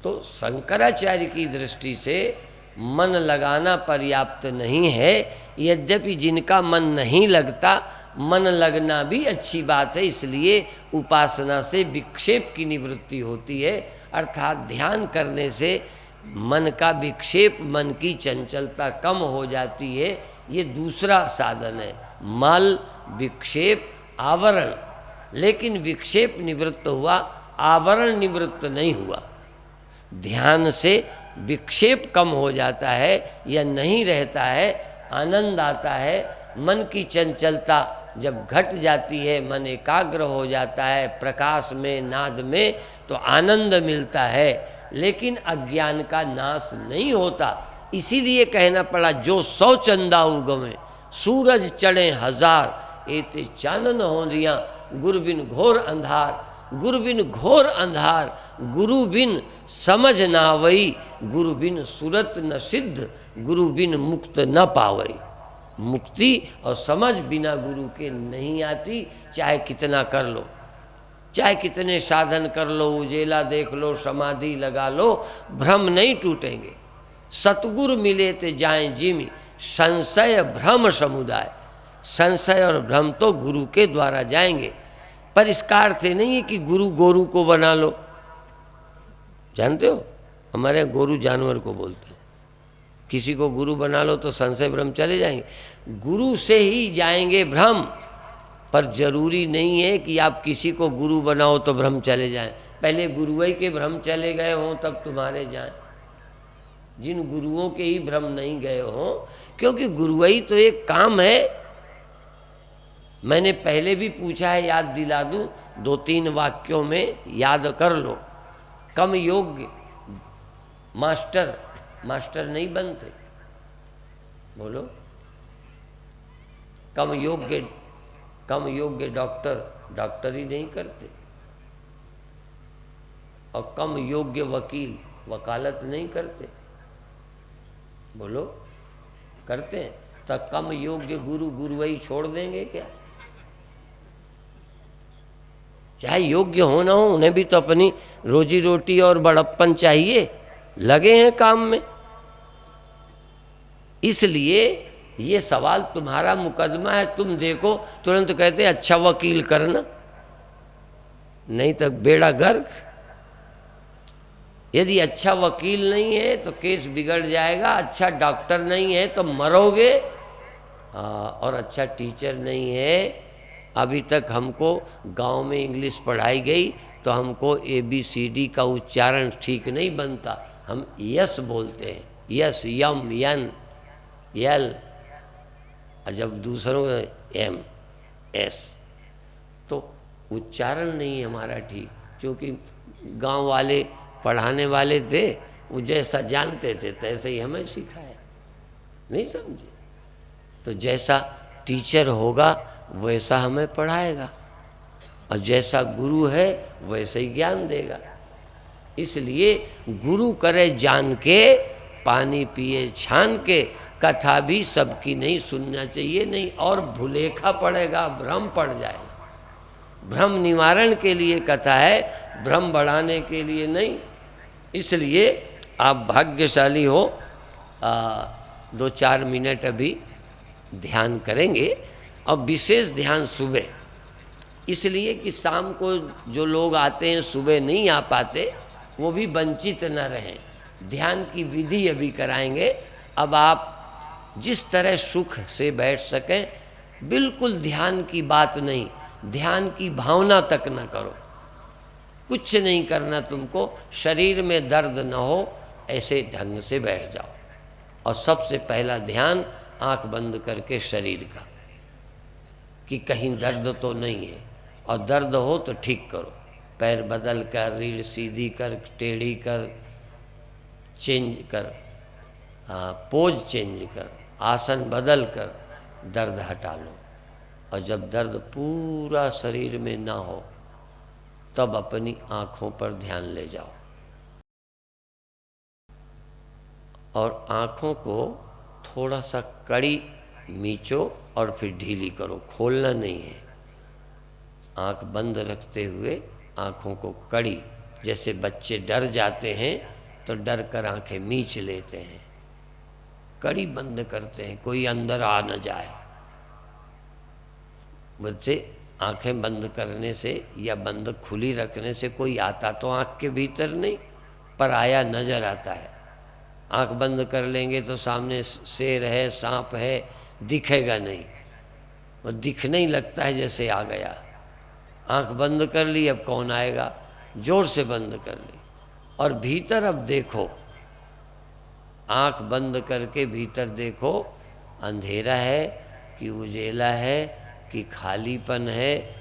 तो शंकराचार्य की दृष्टि से मन लगाना पर्याप्त नहीं है। यद्यपि जिनका मन नहीं लगता, मन लगना भी अच्छी बात है। इसलिए उपासना से विक्षेप की निवृत्ति होती है, अर्थात ध्यान करने से मन का विक्षेप, मन की चंचलता कम हो जाती है। ये दूसरा साधन है, मल, विक्षेप, आवरण। लेकिन विक्षेप निवृत्त हुआ, आवरण निवृत्त नहीं हुआ। ध्यान से विक्षेप कम हो जाता है या नहीं रहता है, आनंद आता है। मन की चंचलता जब घट जाती है, मन एकाग्र हो जाता है प्रकाश में, नाद में, तो आनंद मिलता है। लेकिन अज्ञान का नाश नहीं होता। इसीलिए कहना पड़ा, जो 100 चंदा उगवे सूरज चढ़े 1000, एते चानन हो रिया गुरु बिन घोर अंधार। गुरु बिन घोर अंधार, गुरु बिन समझ ना आवई, गुरु बिन सुरत न सिद्ध, गुरु बिन मुक्त न पावई। मुक्ति और समझ बिना गुरु के नहीं आती। चाहे कितना कर लो, चाहे कितने साधन कर लो, उजेला देख लो, समाधि लगा लो, भ्रम नहीं टूटेंगे। सतगुरु मिले ते जाएं जिमी, संशय भ्रम समुदाय। संशय और भ्रम तो गुरु के द्वारा जाएंगे। पर इसका अर्थ नहीं है कि गुरु गोरू को बना लो। जानते हो, हमारे यहाँ गोरू जानवर को बोलते हैं। किसी को गुरु बना लो तो संशय भ्रम चले जाएंगे। गुरु से ही जाएंगे भ्रम, पर जरूरी नहीं है कि आप किसी को गुरु बनाओ तो भ्रम चले जाएं। पहले गुरुई के भ्रम चले गए हों तब तुम्हारे जाएं। जिन गुरुओं के ही भ्रम नहीं गए हों, क्योंकि गुरुई तो एक काम है। मैंने पहले भी पूछा है, याद दिला दूं, 2-3 वाक्यों में याद कर लो। कम योग्य मास्टर नहीं बनते, बोलो। कम योग्य डॉक्टर ही नहीं करते, और कम योग्य वकील वकालत नहीं करते, बोलो, करते हैं। तो कम योग्य गुरुवही छोड़ देंगे क्या? चाहे योग्य हो ना हो, उन्हें भी तो अपनी रोजी रोटी और बड़प्पन चाहिए, लगे हैं काम में। इसलिए ये सवाल तुम्हारा मुकदमा है, तुम देखो तुरंत कहते अच्छा वकील करना, नहीं तो बेड़ा गर्क। यदि अच्छा वकील नहीं है तो केस बिगड़ जाएगा, अच्छा डॉक्टर नहीं है तो मरोगे, और अच्छा टीचर नहीं है। अभी तक हमको गांव में इंग्लिश पढ़ाई गई तो हमको ABCD का उच्चारण ठीक नहीं बनता, हम यस बोलते हैं, यस, यम, यन, यल, और जब दूसरों एम, एस, तो उच्चारण नहीं हमारा ठीक, क्योंकि गांव वाले पढ़ाने वाले थे, वो जैसा जानते थे तैसे ही हमें सिखाया, नहीं समझे? तो जैसा टीचर होगा वैसा हमें पढ़ाएगा, और जैसा गुरु है वैसे ही ज्ञान देगा। इसलिए गुरु करे जान के, पानी पिए छान के, कथा भी सबकी नहीं सुनना चाहिए, नहीं और भुलेखा पड़ेगा, भ्रम पड़ जाएगा। भ्रम निवारण के लिए कथा है, भ्रम बढ़ाने के लिए नहीं। इसलिए आप भाग्यशाली हो। 2-4 मिनट अभी ध्यान करेंगे, और विशेष ध्यान सुबह, इसलिए कि शाम को जो लोग आते हैं सुबह नहीं आ पाते, वो भी वंचित न रहें। ध्यान की विधि अभी कराएंगे। अब आप जिस तरह सुख से बैठ सकें, बिल्कुल ध्यान की बात नहीं, ध्यान की भावना तक न करो, कुछ नहीं करना तुमको, शरीर में दर्द न हो, ऐसे ढंग से बैठ जाओ। और सबसे पहला ध्यान आंख बंद करके शरीर का, कि कहीं दर्द तो नहीं है, और दर्द हो तो ठीक करो, पैर बदल कर, रीढ़ सीधी कर, टेढ़ी कर, चेंज कर, पोज चेंज कर, आसन बदल कर दर्द हटा लो। और जब दर्द पूरा शरीर में ना हो तब अपनी आँखों पर ध्यान ले जाओ, और आँखों को थोड़ा सा कड़ी मीचो और फिर ढीली करो, खोलना नहीं है। आँख बंद रखते हुए आँखों को कड़ी, जैसे बच्चे डर जाते हैं तो डर कर आँखें मीच लेते हैं, कड़ी बंद करते हैं, कोई अंदर आ न जाए। वैसे आँखें बंद करने से या बंद खुली रखने से कोई आता तो आँख के भीतर नहीं, पर आया नजर आता है। आँख बंद कर लेंगे तो सामने शेर है, सांप है, दिखेगा नहीं, वो दिखने ही लगता है जैसे आ गया। आँख बंद कर ली, अब कौन आएगा, जोर से बंद कर ली। और भीतर अब देखो, आँख बंद करके भीतर देखो, अंधेरा है कि उजेला है कि खालीपन है,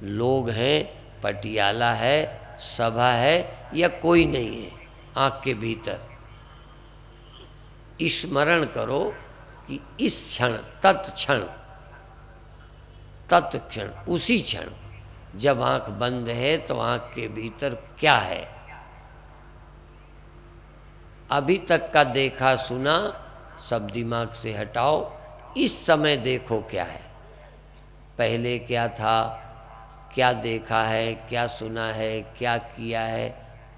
लोग हैं, पटियाला है, सभा है, या कोई नहीं है। आँख के भीतर स्मरण करो कि इस क्षण, तत्क्षण, उसी क्षण जब आँख बंद है तो आँख के भीतर क्या है। अभी तक का देखा सुना सब दिमाग से हटाओ, इस समय देखो क्या है, पहले क्या था, क्या देखा है, क्या सुना है, क्या किया है,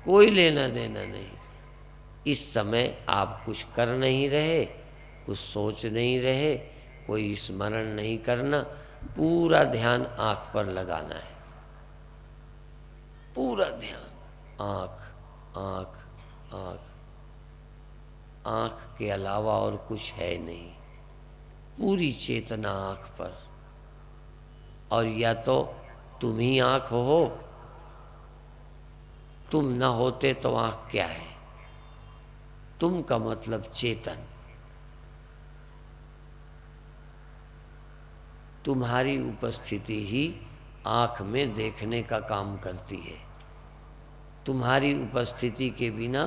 कोई लेना देना नहीं। इस समय आप कुछ कर नहीं रहे, कुछ सोच नहीं रहे, कोई स्मरण नहीं करना, पूरा ध्यान आँख पर लगाना है, पूरा ध्यान आँख, आँख, आँख, आँख के अलावा और कुछ है नहीं, पूरी चेतना आँख पर। और या तो तुम ही आँख हो, तुम न होते तो आँख क्या है। तुम का मतलब चेतन, तुम्हारी उपस्थिति ही आँख में देखने का काम करती है। तुम्हारी उपस्थिति के बिना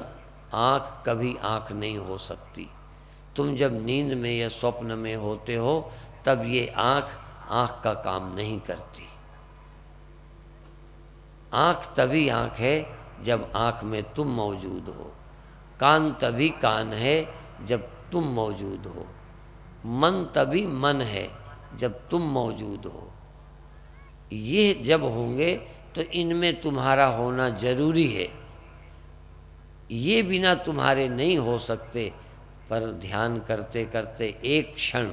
आँख कभी आँख नहीं हो सकती। तुम जब नींद में या स्वप्न में होते हो तब ये आँख का काम नहीं करती। आँख तभी आँख है जब आँख में तुम मौजूद हो। कान तभी कान है जब तुम मौजूद हो। मन तभी मन है जब तुम मौजूद हो। ये जब होंगे तो इनमें तुम्हारा होना जरूरी है। ये बिना तुम्हारे नहीं हो सकते, पर ध्यान करते करते एक क्षण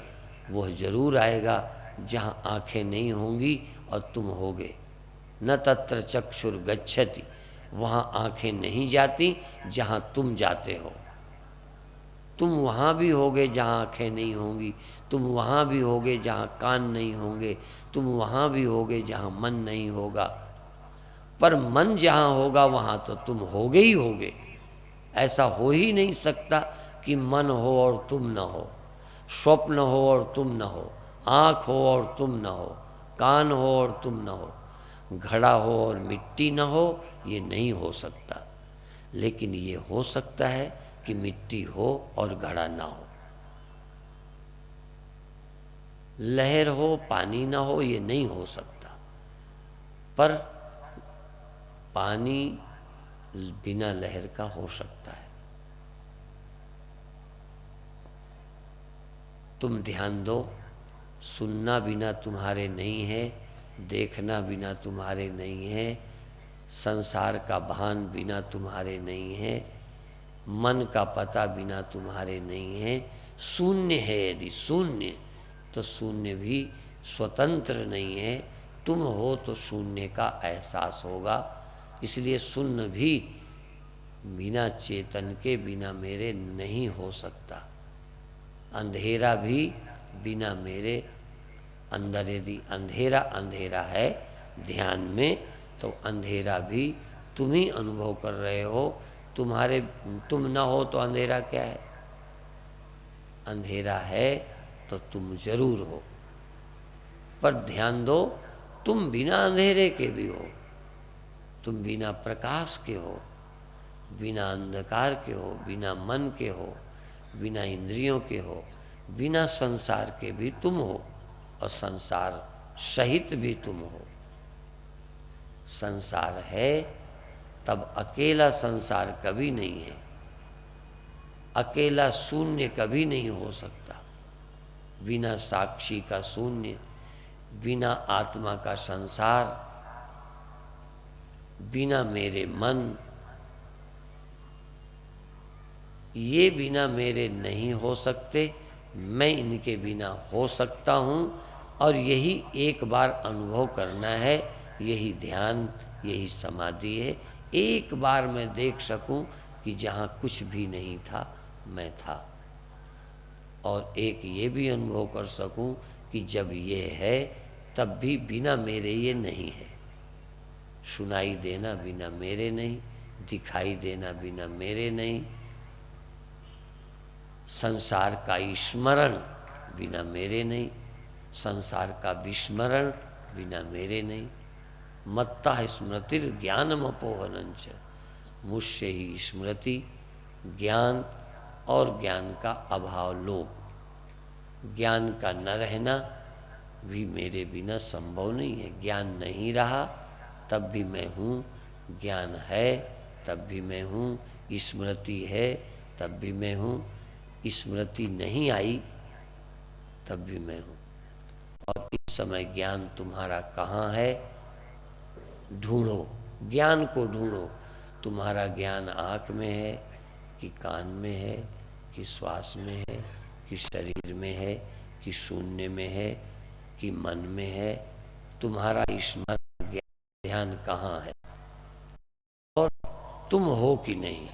वह जरूर आएगा जहाँ आँखें नहीं होंगी और तुम होगे। न तत्र चक्षुर गच्छति, वहाँ आँखें नहीं जाती जहाँ तुम जाते हो। तुम वहाँ भी होगे जहाँ आँखें नहीं होंगी, तुम वहाँ भी होगे जहाँ कान नहीं होंगे, तुम वहाँ भी होगे जहाँ मन नहीं होगा। पर मन जहाँ होगा वहाँ तो तुम होगे ही होगे। ऐसा हो ही नहीं सकता कि मन हो और तुम न हो, स्वप्न हो और तुम न हो, आँख हो और तुम न हो, कान हो और तुम न हो, घड़ा हो और मिट्टी न हो। ये नहीं हो सकता। लेकिन ये हो सकता है कि मिट्टी हो और घड़ा ना हो, लहर हो पानी ना हो। ये नहीं हो सकता। पर पानी बिना लहर का हो सकता है। तुम ध्यान दो, सुनना बिना तुम्हारे नहीं है, देखना बिना तुम्हारे नहीं है, संसार का भान बिना तुम्हारे नहीं है, मन का पता बिना तुम्हारे नहीं है। शून्य है। यदि शून्य, तो शून्य भी स्वतंत्र नहीं है। तुम हो तो शून्य का एहसास होगा। इसलिए शून्य भी बिना चेतन के, बिना मेरे नहीं हो सकता। अंधेरा भी बिना मेरे, अंदर यदि अंधेरा अंधेरा है ध्यान में, तो अंधेरा भी तुम ही अनुभव कर रहे हो। तुम ना हो तो अंधेरा क्या है? अंधेरा है तो तुम जरूर हो। पर ध्यान दो, तुम बिना अंधेरे के भी हो, तुम बिना प्रकाश के हो, बिना अंधकार के हो, बिना मन के हो, बिना इंद्रियों के हो, बिना संसार के भी तुम हो, और संसार सहित भी तुम हो। संसार है तब अकेला संसार कभी नहीं है। अकेला शून्य कभी नहीं हो सकता। बिना साक्षी का शून्य, बिना आत्मा का संसार, बिना मेरे मन, ये बिना मेरे नहीं हो सकते। मैं इनके बिना हो सकता हूँ। और यही एक बार अनुभव करना है। यही ध्यान, यही समाधि है। एक बार मैं देख सकूं कि जहाँ कुछ भी नहीं था मैं था। और एक ये भी अनुभव कर सकूं कि जब ये है तब भी बिना मेरे ये नहीं है। सुनाई देना बिना मेरे नहीं, दिखाई देना बिना मेरे नहीं, संसार का स्मरण बिना मेरे नहीं, संसार का विस्मरण बिना मेरे नहीं। मत्ता स्मृतिर ज्ञानम अपोहनंच, मुझसे ही स्मृति, ज्ञान और ज्ञान का अभाव, लोभ। ज्ञान का न रहना भी मेरे बिना संभव नहीं है। ज्ञान नहीं रहा तब भी मैं हूँ, ज्ञान है तब भी मैं हूँ, स्मृति है तब भी मैं हूँ, स्मृति नहीं आई तब भी मैं हूँ। और इस समय ज्ञान तुम्हारा कहाँ है? ढूंढो, ज्ञान को ढूंढो। तुम्हारा ज्ञान आँख में है कि कान में है कि श्वास में है कि शरीर में है कि शून्य में है कि मन में है? तुम्हारा स्मरण ध्यान कहाँ है? और तुम हो कि नहीं?